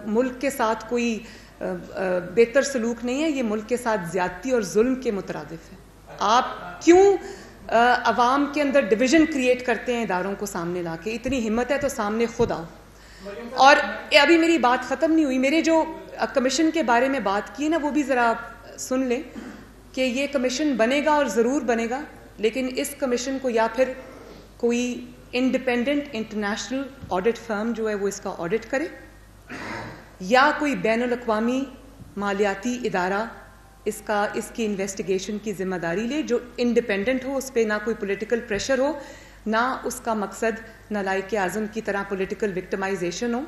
ملک کے ساتھ کوئی بہتر سلوک نہیں ہے, یہ ملک کے ساتھ زیادتی اور ظلم کے مترادف ہے. آپ کیوں عوام کے اندر ڈویژن کریٹ کرتے ہیں اداروں کو سامنے لا کے؟ اتنی ہمت ہے تو سامنے خود آؤ. اور ابھی میری بات ختم نہیں ہوئی, میرے جو کمیشن کے بارے میں بات کی نا وہ بھی ذرا سن لیں کہ یہ کمیشن بنے گا اور ضرور بنے گا, لیکن اس کمیشن کو یا پھر کوئی انڈیپینڈنٹ انٹرنیشنل آڈٹ فرم جو ہے وہ اس کا آڈٹ کرے, یا کوئی بین الاقوامی مالیاتی ادارہ اس کی انویسٹیگیشن کی ذمہ داری لے, جو انڈیپینڈنٹ ہو, اس پہ نہ کوئی پولیٹیکل پریشر ہو, نہ اس کا مقصد نالائق اعظم کی طرح پولیٹیکل وکٹمائزیشن ہو,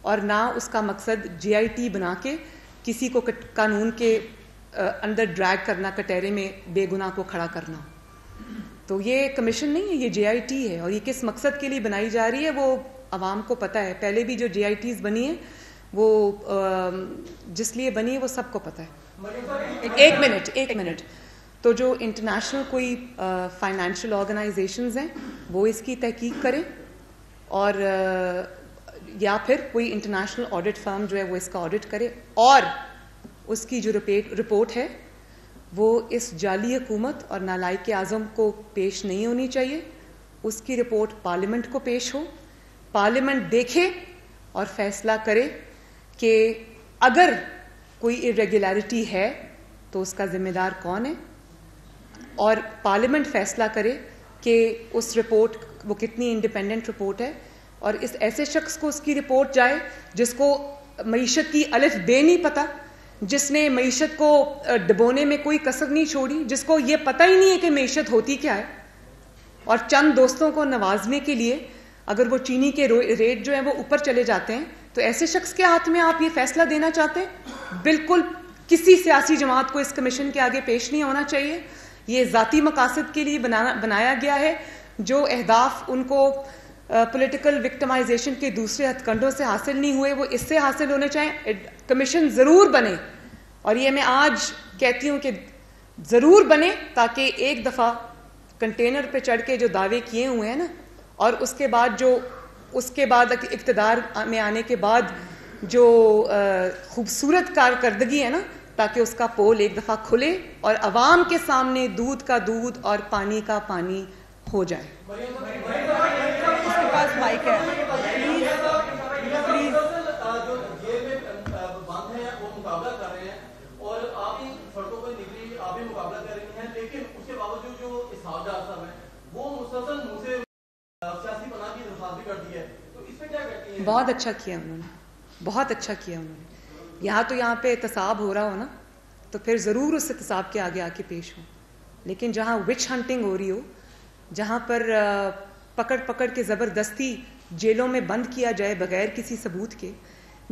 اور نہ اس کا مقصد GIT بنا کے کسی کو قانون کے اندر ڈریگ کرنا, کٹہرے میں بے گناہ کو کھڑا کرنا. تو یہ کمیشن نہیں ہے, یہ JIT ہے, اور یہ کس مقصد کے لیے بنائی جا رہی ہے وہ عوام کو پتہ ہے. پہلے بھی جو JITs بنی ہیں وہ جس لیے بنی ہے وہ سب کو پتہ ہے. ایک منٹ. تو جو انٹرنیشنل کوئی فائنینشیل آرگنائزیشنز ہیں وہ اس کی تحقیق کریں, اور یا پھر کوئی انٹرنیشنل آڈٹ فرم جو ہے وہ اس کا آڈٹ کرے, اور اس کی جو رپورٹ ہے وہ اس جعلی حکومت اور نالائق اعظم کو پیش نہیں ہونی چاہیے. اس کی رپورٹ پارلیمنٹ کو پیش ہو, پارلیمنٹ دیکھے اور فیصلہ کرے کہ اگر کوئی irregularity ہے تو اس کا ذمہ دار کون ہے, اور پارلیمنٹ فیصلہ کرے کہ اس رپورٹ وہ کتنی انڈیپینڈنٹ رپورٹ ہے, اور اس ایسے شخص کو اس کی رپورٹ جائے جس کو معیشت کی الف بے نہیں پتہ, جس نے معیشت کو ڈبونے میں کوئی کسر نہیں چھوڑی, جس کو یہ پتہ ہی نہیں ہے کہ معیشت ہوتی کیا ہے, اور چند دوستوں کو نوازنے کے لیے اگر وہ چینی کے ریٹ جو ہیں وہ اوپر چلے جاتے ہیں تو ایسے شخص کے ہاتھ میں آپ یہ فیصلہ دینا چاہتے ہیں؟ بالکل کسی سیاسی جماعت کو اس کمیشن کے آگے پیش نہیں ہونا چاہیے. یہ ذاتی مقاصد کے لیے بنایا گیا ہے. جو اہداف ان کو پولیٹیکل وکٹمائزیشن کے دوسرے ہتھ کنڈوں سے حاصل نہیں ہوئے وہ اس سے حاصل ہونے چاہیے. کمیشن ضرور بنے, اور یہ میں آج کہتی ہوں کہ ضرور بنے, تاکہ ایک دفعہ کنٹینر پہ چڑھ کے جو دعوے کیے ہوئے ہیں نا, اور اس کے بعد اقتدار میں آنے کے بعد جو خوبصورت کارکردگی ہے نا, تاکہ اس کا پول ایک دفعہ کھلے اور عوام کے سامنے دودھ کا دودھ اور پانی کا پانی ہو جائے. اس کے پاس مائک ہے, پلیز. بہت اچھا کیا انہوں نے, بہت اچھا کیا انہوں نے. یہاں پہ احتساب ہو رہا ہو نا تو پھر ضرور اس احتساب کے آگے آ کے پیش ہو, لیکن جہاں وچ ہنٹنگ ہو رہی ہو, جہاں پر پکڑ کے زبردستی جیلوں میں بند کیا جائے بغیر کسی ثبوت کے,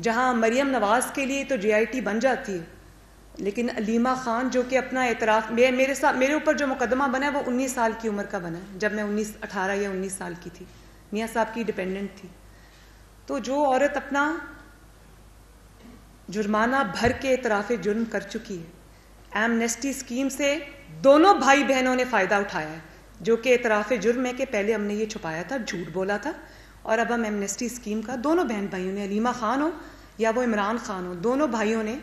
جہاں مریم نواز کے لیے تو JIT بن جاتی ہے, لیکن علیمہ خان جو کہ اپنا اعتراف میرے اوپر جو مقدمہ بنا ہے وہ 19 سال کی عمر کا بنا ہے, جب میں 18 یا 19 سال کی تھی, میاں صاحب کی ڈیپینڈنٹ تھی. تو جو عورت اپنا جرمانہ بھر کے اعتراف جرم کر چکی ہے, ایمنیسٹی اسکیم سے دونوں بھائی بہنوں نے فائدہ اٹھایا ہے, جو کہ اعتراف جرم ہے کہ پہلے ہم نے یہ چھپایا تھا, جھوٹ بولا تھا, اور اب ہم ایمنیسٹی اسکیم کا دونوں بہن بھائیوں نے, علیمہ خان ہو یا وہ عمران خان ہو, دونوں بھائیوں نے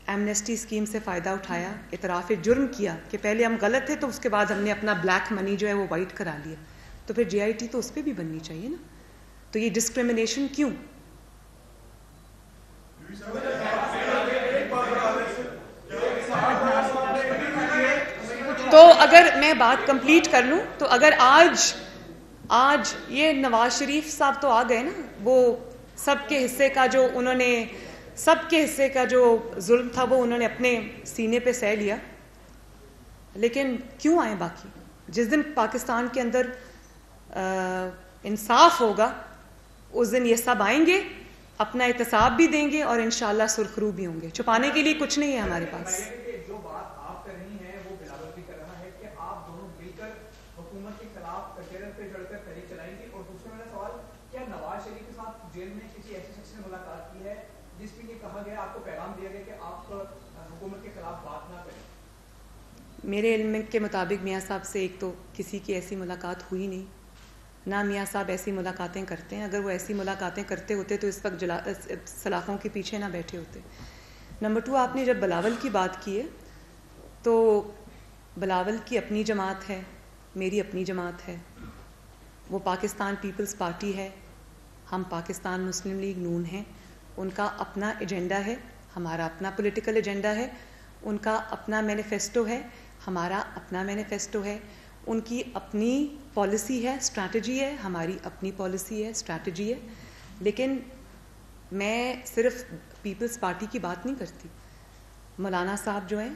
ایمنیسٹی اسکیم سے فائدہ اٹھایا, اعتراف جرم کیا کہ پہلے ہم غلط تھے تو اس کے بعد ہم نے اپنا بلیک منی جو ہے وہ وائٹ کرا لیا. تو پھر JIT تو اس پہ بھی بننی چاہیے نا. تو یہ ڈسکریمنیشن کیوں؟ تو اگر میں بات کمپلیٹ کر لوں تو اگر آج یہ نواز شریف صاحب تو آ گئے نا, وہ سب کے حصے کا جو ظلم تھا وہ انہوں نے اپنے سینے پہ سہ لیا, لیکن کیوں آئے باقی؟ جس دن پاکستان کے اندر انصاف ہوگا اس دن یہ سب آئیں گے, اپنا احتساب بھی دیں گے, اور انشاءاللہ سرخرو بھی ہوں گے. چھپانے کے لیے کچھ نہیں ہے ہمارے پاس. جو بات آپ کر رہی ہیں وہ بلاول بھی کر رہا ہے کہ آپ دونوں مل کر حکومت کے خلاف کچہرے پہ چڑھ کر تحریک چلائیں گے. اور دوسرا میرا سوال, کیا نواز شریف کے ساتھ جیل میں کسی ایسے شخص نے ملاقات کی ہے جس پہ یہ کہا گیا, آپ کو پیغام دیا گیا کہ آپ حکومت کے خلاف بات نہ کریں؟ میرے علم کے مطابق میاں صاحب سے ایک تو کسی کی ایسی ملاقات ہوئی نہیں, نہ میاں صاحب ایسی ملاقاتیں کرتے ہیں. اگر وہ ایسی ملاقاتیں کرتے ہوتے تو اس وقت سلاخوں کے پیچھے نہ بیٹھے ہوتے. نمبر 2, آپ نے جب بلاول کی بات کی ہے تو بلاول کی اپنی جماعت ہے, میری اپنی جماعت ہے, وہ پاکستان پیپلز پارٹی ہے, ہم پاکستان مسلم لیگ نون ہیں. ان کا اپنا ایجنڈا ہے, ہمارا اپنا پولیٹیکل ایجنڈا ہے. ان کا اپنا مینیفیسٹو ہے, ہمارا اپنا مینیفیسٹو ہے. ان کی اپنی پالیسی ہے, اسٹریٹجی ہے, ہماری اپنی پالیسی ہے, اسٹریٹجی ہے. لیکن میں صرف پیپلز پارٹی کی بات نہیں کرتی. مولانا صاحب جو ہیں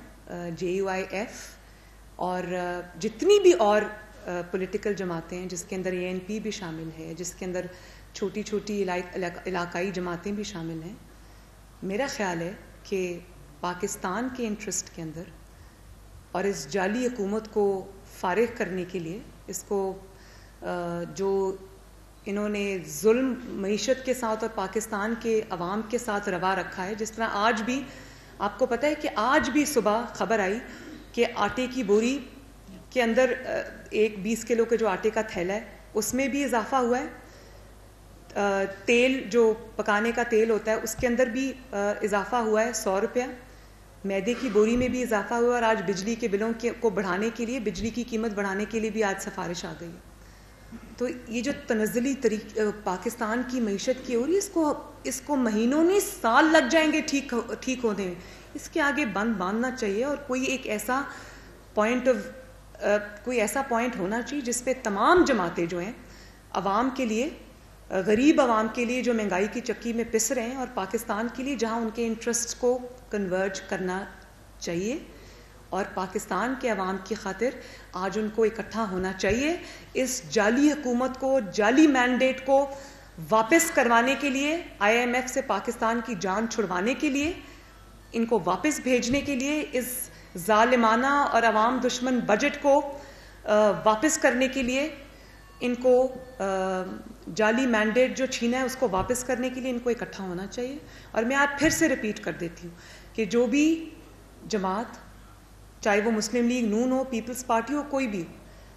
JUIF اور جتنی بھی اور پولیٹیکل جماعتیں ہیں, جس کے اندر ANP بھی شامل ہے, جس کے اندر چھوٹی علاقائی جماعتیں بھی شامل ہیں, میرا خیال ہے کہ پاکستان کے انٹرسٹ کے اندر اور اس جعلی حکومت کو فارغ کرنے کے لیے، اس کو جو انہوں نے ظلم معیشت کے ساتھ اور پاکستان کے عوام کے ساتھ روا رکھا ہے، جس طرح آج بھی آپ کو پتہ ہے کہ آج بھی صبح خبر آئی کہ آٹے کی بوری کے اندر ایک 20 کلو کے جو آٹے کا تھیلا ہے اس میں بھی اضافہ ہوا ہے، تیل جو پکانے کا تیل ہوتا ہے اس کے اندر بھی اضافہ ہوا ہے 100 روپیہ، میدے کی بوری میں بھی اضافہ ہوا، اور آج بجلی کے بلوں کو بڑھانے کے لیے، بجلی کی قیمت بڑھانے کے لیے بھی آج سفارش آ گئی ہے۔ تو یہ جو تنزلی پاکستان کی معیشت کی ہو رہی ہے، اس کو مہینوں نہیں سال لگ جائیں گے ٹھیک ہونے میں، اس کے آگے بند باندھنا چاہیے، اور کوئی ایسا پوائنٹ ہونا چاہیے جس پہ تمام جماعتیں جو ہیں عوام کے لیے، غریب عوام کے لیے جو مہنگائی کی چکی میں پس رہے ہیں، اور پاکستان کے لیے جہاں ان کے انٹرسٹ کو کنورج کرنا چاہیے، اور پاکستان کے عوام کی خاطر آج ان کو اکٹھا ہونا چاہیے، اس جعلی حکومت کو، جعلی مینڈیٹ کو واپس کروانے کے لیے، IMF سے پاکستان کی جان چھڑوانے کے لیے، ان کو واپس بھیجنے کے لیے، اس ظالمانہ اور عوام دشمن بجٹ کو واپس کرنے کے لیے، ان کو جعلی مینڈیٹ جو چھینا ہے اس کو واپس کرنے کے لیے ان کو اکٹھا ہونا چاہیے۔ اور میں آج پھر سے ریپیٹ کر دیتی ہوں کہ جو بھی جماعت، چاہے وہ مسلم لیگ نون ہو، پیپلز پارٹی ہو، کوئی بھی،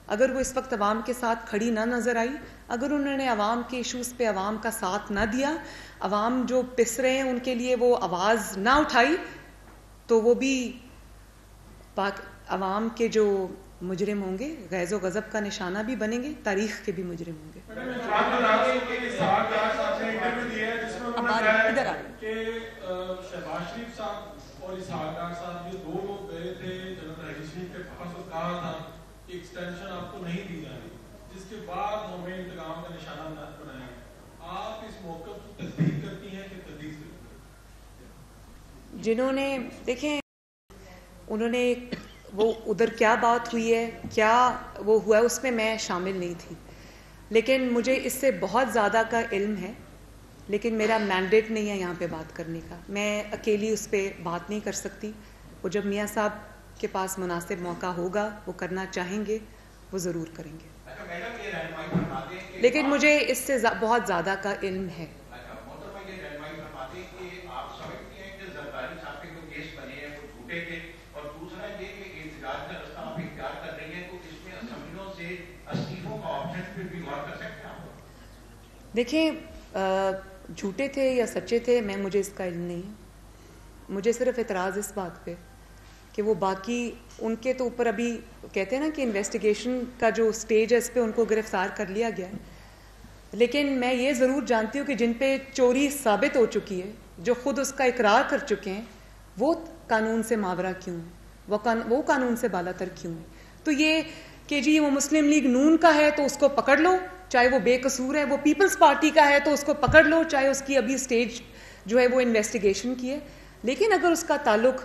اگر وہ اس وقت عوام کے ساتھ کھڑی نہ نظر آئی، اگر انہوں نے عوام کے ایشوز پہ عوام کا ساتھ نہ دیا، عوام جو پس رہے ہیں ان کے لیے وہ آواز نہ اٹھائی، تو وہ بھی عوام کے جو مجرم ہوں گے، غیظ و غضب کا نشانہ بھی بنیں گے، تاریخ کے بھی مجرم ہوں گے۔ شہباز شریف صاحب اور اسحاق ڈار صاحب، یہ دو لوگ گئے تھے جنرل رحیل شریف کے پاس اور کہا تھا کہ ایکسٹینشن آپ کو نہیں دی جانی، جس کے بعد ہمیں انتقام کا نشانہ نہ بنایا۔ آپ اس موقف کی تصدیق کرتی ہیں کہ تردید کرتی ہیں؟ جنہوں نے دیکھیں، انہوں نے وہ ادھر کیا بات ہوئی ہے، کیا وہ ہوا ہے، اس میں میں شامل نہیں تھی، لیکن مجھے اس سے بہت زیادہ کا علم ہے، لیکن میرا مینڈیٹ نہیں ہے یہاں پہ بات کرنے کا، میں اکیلی اس پہ بات نہیں کر سکتی، وہ جب میاں صاحب کے پاس مناسب موقع ہوگا، وہ کرنا چاہیں گے، وہ ضرور کریں گے، لیکن مجھے اس سے بہت زیادہ کا علم ہے۔ دیکھیں، جھوٹے تھے یا سچے تھے، مجھے اس کا علم نہیں ہے، مجھے صرف اعتراض اس بات پہ کہ وہ باقی ان کے تو اوپر ابھی کہتے ہیں نا کہ انویسٹیگیشن کا جو سٹیج ہے اس پہ ان کو گرفتار کر لیا گیا ہے، لیکن میں یہ ضرور جانتی ہوں کہ جن پہ چوری ثابت ہو چکی ہے، جو خود اس کا اقرار کر چکے ہیں، وہ قانون سے ماورا کیوں ہیں، وہ قانون سے بالا تر کیوں ہیں۔ تو یہ کہ جی وہ مسلم لیگ نون کا ہے تو اس کو پکڑ لو، چاہے وہ بے قصور ہے، وہ پیپلز پارٹی کا ہے تو اس کو پکڑ لو، چاہے اس کی ابھی سٹیج جو ہے وہ انویسٹیگیشن کی ہے، لیکن اگر اس کا تعلق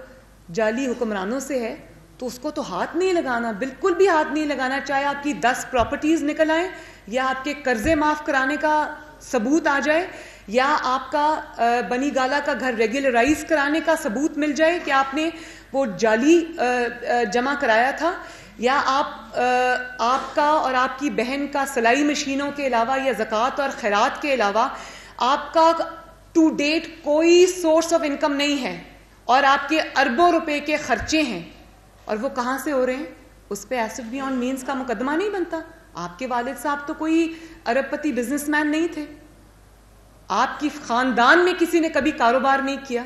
جعلی حکمرانوں سے ہے تو اس کو تو ہاتھ نہیں لگانا، بالکل بھی ہاتھ نہیں لگانا، چاہے آپ کی 10 پراپرٹیز نکل آئیں، یا آپ کے قرضے معاف کرانے کا ثبوت آ جائے، یا آپ کا بنی گالا کا گھر ریگولرائز کرانے کا ثبوت مل جائے کہ آپ نے وہ جعلی جمع کرایا تھا، یا آپ کا اور آپ کی بہن کا سلائی مشینوں کے علاوہ یا زکوٰۃ اور خیرات کے علاوہ آپ کا ٹو ڈیٹ کوئی سورس آف انکم نہیں ہے، اور آپ کے اربوں روپے کے خرچے ہیں، اور وہ کہاں سے ہو رہے ہیں، اس پہ ایسٹ بیونڈ مینس کا مقدمہ نہیں بنتا۔ آپ کے والد صاحب تو کوئی ارب پتی بزنس مین نہیں تھے، آپ کی خاندان میں کسی نے کبھی کاروبار نہیں کیا۔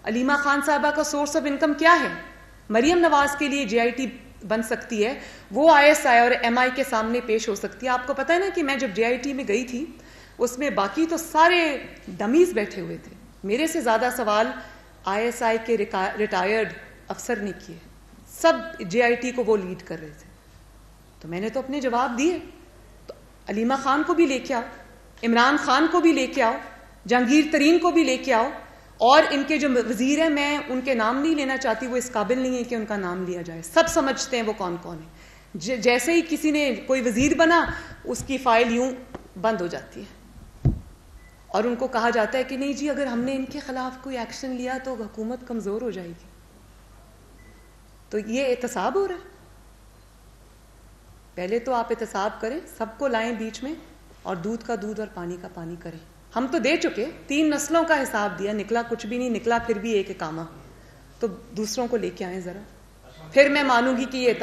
علیمہ خان صاحبہ کا سورس آف انکم کیا ہے؟ مریم نواز کے لیے JIT بن سکتی ہے، وہ ISI اور MI کے سامنے پیش ہو سکتی ہے۔ آپ کو پتہ ہے نا کہ میں جب JIT میں گئی تھی، اس میں باقی تو سارے ڈمیز بیٹھے ہوئے تھے، میرے سے زیادہ سوال ISI کے ریٹائرڈ افسر نے کیے، سب JIT کو وہ لیڈ کر رہے تھے، تو میں نے تو اپنے جواب دیے۔ تو علیمہ خان کو بھی لے کے آؤ، عمران خان کو بھی لے کے آؤ، جہانگیر ترین کو بھی لے کے آؤ، اور ان کے جو وزیر ہیں، میں ان کے نام نہیں لینا چاہتی، وہ اس قابل نہیں ہے کہ ان کا نام لیا جائے، سب سمجھتے ہیں وہ کون کون ہے۔ جیسے ہی کسی نے کوئی وزیر بنا، اس کی فائل یوں بند ہو جاتی ہے، اور ان کو کہا جاتا ہے کہ نہیں جی اگر ہم نے ان کے خلاف کوئی ایکشن لیا تو حکومت کمزور ہو جائے گی۔ تو یہ احتساب ہو رہا ہے. پہلے تو آپ احتساب کریں, سب کو لائیں بیچ میں, اور دودھ کا دودھ اور پانی کا پانی کریں. ہم تو دے چکے, 3 نسلوں کا حساب دیا, نکلا کچھ بھی نہیں, نکلا پھر بھی ایک اقامہ. تو دوسروں کو لے کے آئیں ذرا, پھر میں مانوں گی کہ یہ.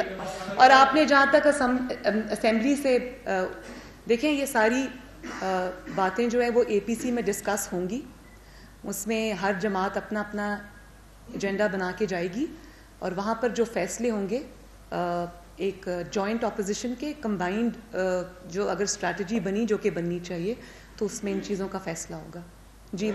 اور آپ نے جہاں تک اسمبلی سے دیکھیں, یہ ساری باتیں جو ہے وہ اے پی سی میں ڈسکس ہوں گی. اس میں ہر جماعت اپنا اپنا ایجنڈا بنا کے جائے گی, اور وہاں پر جو فیصلے ہوں گے ایک جوائنٹ اپوزیشن کے کمبائنڈ جو اگر اسٹریٹجی بنی, جو کہ بننی چاہیے, تو اس میں ان چیزوں کا فیصلہ ہوگا. جی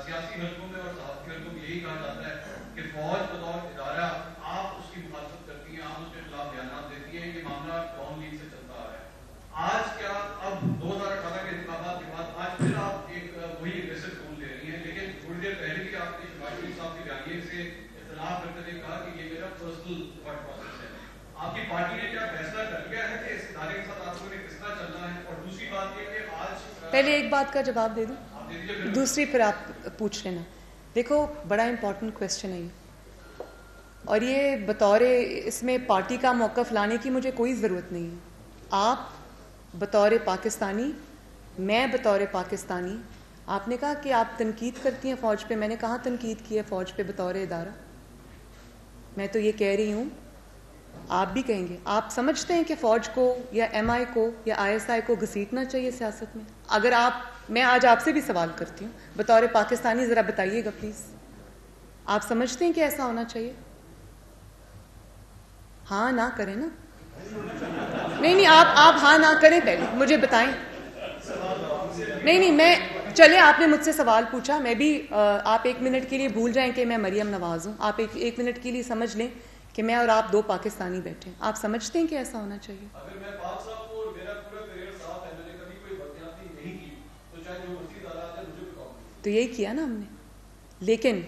سیاسی حلقوں میں اور صحافتی حلقوں میں یہی کہا جاتا ہے کہ فوج بطور ادارہ آپ اس کی مخالفت کرتی ہیں, آپ اس کے خلاف بیانات دیتی ہیں, یہ معاملہ ٹاؤن لیگ سے چلتا آ رہا ہے. آج کیا اب 2018 کے انتخابات کے بعد آج پھر آپ ایک وہی اگریسو ٹون لے رہی ہیں, لیکن تھوڑی دیر پہلے بھی آپ نے شہباز شریف صاحب کے بیانیے سے اختلاف کرتے ہوئے کہا کہ یہ میرا پرسنل تھاٹ پروسیس ہے. آپ کی پارٹی نے کیا فیصلہ کر لیا ہے کہ اس ادارے کے ساتھ آپ کو کس طرح چلنا ہے؟ اور دوسری بات یہ کہ آج پہلے ایک بات کا جواب دے دوں, دوسری پھر آپ پوچھ لینا. دیکھو بڑا امپورٹنٹ کویسچن ہے یہ, اور یہ بطور اس میں پارٹی کا موقف لانے کی مجھے کوئی ضرورت نہیں ہے. آپ بطور پاکستانی, میں بطور پاکستانی, آپ نے کہا کہ آپ تنقید کرتی ہیں فوج پہ, میں نے کہاں تنقید کی ہے فوج پہ بطور ادارہ. میں تو یہ کہہ رہی ہوں, آپ بھی کہیں گے, آپ سمجھتے ہیں کہ فوج کو یا ایم آئی کو یا آئی ایس آئی کو گھسیٹنا چاہیے سیاست میں؟ اگر میں آج آپ سے بھی سوال کرتی ہوں بطور پاکستانی, ذرا بتائیے گا پلیز, آپ سمجھتے ہیں کہ ایسا ہونا چاہیے؟ ہاں نہ کریں نا, نہیں آپ ہاں نہ کریں, پہلے مجھے بتائیں. نہیں میں چلے, آپ نے مجھ سے سوال پوچھا, میں بھی آپ 1 منٹ کے لیے بھول جائیں کہ میں مریم نواز ہوں. آپ ایک منٹ کے لیے سمجھ لیں کہ میں اور آپ 2 پاکستانی بیٹھے ہیں. آپ سمجھتے ہیں کہ ایسا ہونا چاہیے؟ اگر میں پاک صاحب کو میرا پورا کریئر ساتھ ہے, میں نے کبھی کوئی بدتمیزی نہیں کی, تو چاہے جو مرضی حالات ہے مجھے بھی کام. تو یہی کیا نا ہم نے. لیکن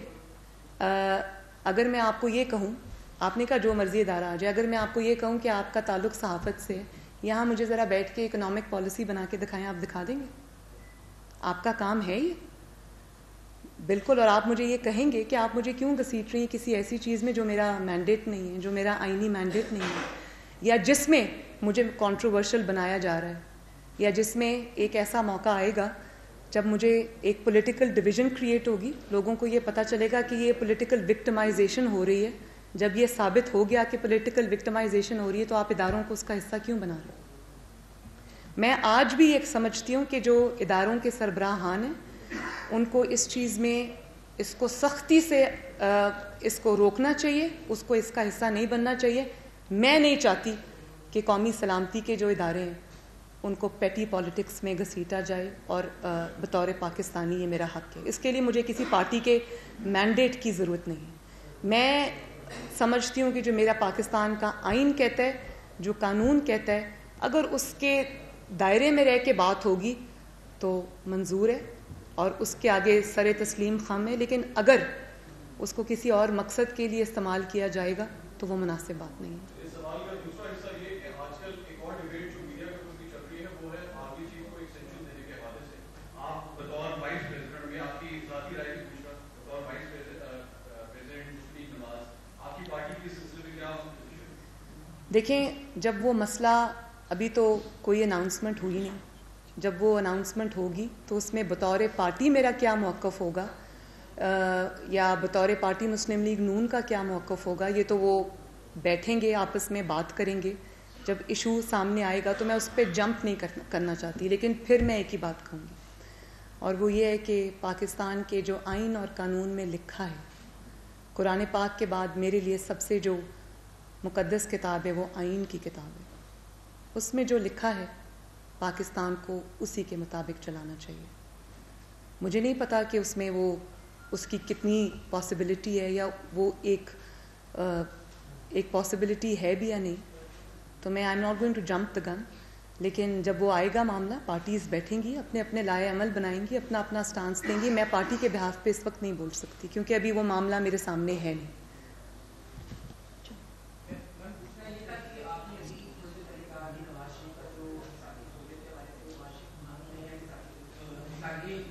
اگر میں آپ کو یہ کہوں, آپ نے کہا جو مرضی ادارہ آ جائے, اگر میں آپ کو یہ کہوں کہ آپ کا تعلق صحافت سے, یہاں مجھے ذرا بیٹھ کے اکنامک پالیسی بنا کے دکھائیں, آپ دکھا دیں گے؟ آپ کا کام ہے یہ بالکل. اور آپ مجھے یہ کہیں گے کہ آپ مجھے کیوں گھسیٹ رہی ہیں کسی ایسی چیز میں جو میرا مینڈیٹ نہیں ہے, جو میرا آئینی مینڈیٹ نہیں ہے, یا جس میں مجھے کنٹروورشل بنایا جا رہا ہے, یا جس میں ایک ایسا موقع آئے گا جب مجھے ایک پولیٹیکل ڈویژن کریٹ ہوگی, لوگوں کو یہ پتہ چلے گا کہ یہ پولیٹیکل وکٹمائزیشن ہو رہی ہے. جب یہ ثابت ہو گیا کہ پولیٹیکل وکٹمائزیشن ہو رہی ہے, تو آپ اداروں کو اس کا حصہ کیوں بنا رہے ہیں؟ میں آج بھی ایک سمجھتی ہوں کہ جو اداروں کے سربراہان ہیں, ان کو اس چیز میں اس کو سختی سے اس کو روکنا چاہیے, اس کو اس کا حصہ نہیں بننا چاہیے. میں نہیں چاہتی کہ قومی سلامتی کے جو ادارے ہیں ان کو پیٹی پالیٹکس میں گھسیٹا جائے, اور بطور پاکستانی یہ میرا حق ہے. اس کے لیے مجھے کسی پارٹی کے مینڈیٹ کی ضرورت نہیں ہے. میں سمجھتی ہوں کہ جو میرا پاکستان کا آئین کہتا ہے, جو قانون کہتا ہے, اگر اس کے دائرے میں رہ کے بات ہوگی تو منظور ہے, اور اس کے آگے سر تسلیم خم ہے. لیکن اگر اس کو کسی اور مقصد کے لیے استعمال کیا جائے گا تو وہ مناسب بات نہیں ہے. اس سوال کا دوسرا حصہ یہ کہ آج کل ایک اور ڈیبیٹ جو میڈیا میں چل رہی ہے وہ ہے آرمی چیف کو ایکسٹینشن دینے کے حوالے سے. آپ بطور وائس پریزیڈنٹ, میں آپ کی ذاتی رائے بھی پوچھ رہا ہوں, بطور وائس پریزیڈنٹ مشفق نواز, آپ کی پارٹی کی سلسلے میں کیا پوزیشن ہے؟ دیکھیں, جب وہ مسئلہ, ابھی تو کوئی اناؤنسمنٹ ہوئی نہیں, جب وہ اناؤنسمنٹ ہوگی تو اس میں بطور پارٹی میرا کیا موقف ہوگا, یا بطور پارٹی مسلم لیگ نون کا کیا موقف ہوگا, یہ تو وہ بیٹھیں گے, آپس میں بات کریں گے. جب ایشو سامنے آئے گا تو میں اس پہ جمپ نہیں کرنا چاہتی. لیکن پھر میں ایک ہی بات کہوں گی, اور وہ یہ ہے کہ پاکستان کے جو آئین اور قانون میں لکھا ہے, قرآن پاک کے بعد میرے لیے سب سے جو مقدس کتاب ہے وہ آئین کی کتاب ہے. اس میں جو لکھا ہے پاکستان کو اسی کے مطابق چلانا چاہیے. مجھے نہیں پتا کہ اس میں وہ اس کی کتنی پاسبلٹی ہے, یا وہ ایک پاسبلٹی ہے بھی یا نہیں, تو میں I'm not going to jump the gun. لیکن جب وہ آئے گا معاملہ, پارٹیز بیٹھیں گی, اپنے اپنے لائے عمل بنائیں گی, اپنا اپنا سٹانس دیں گی. میں پارٹی کے بہاف پہ اس وقت نہیں بول سکتی کیونکہ ابھی وہ معاملہ میرے سامنے ہے نہیں.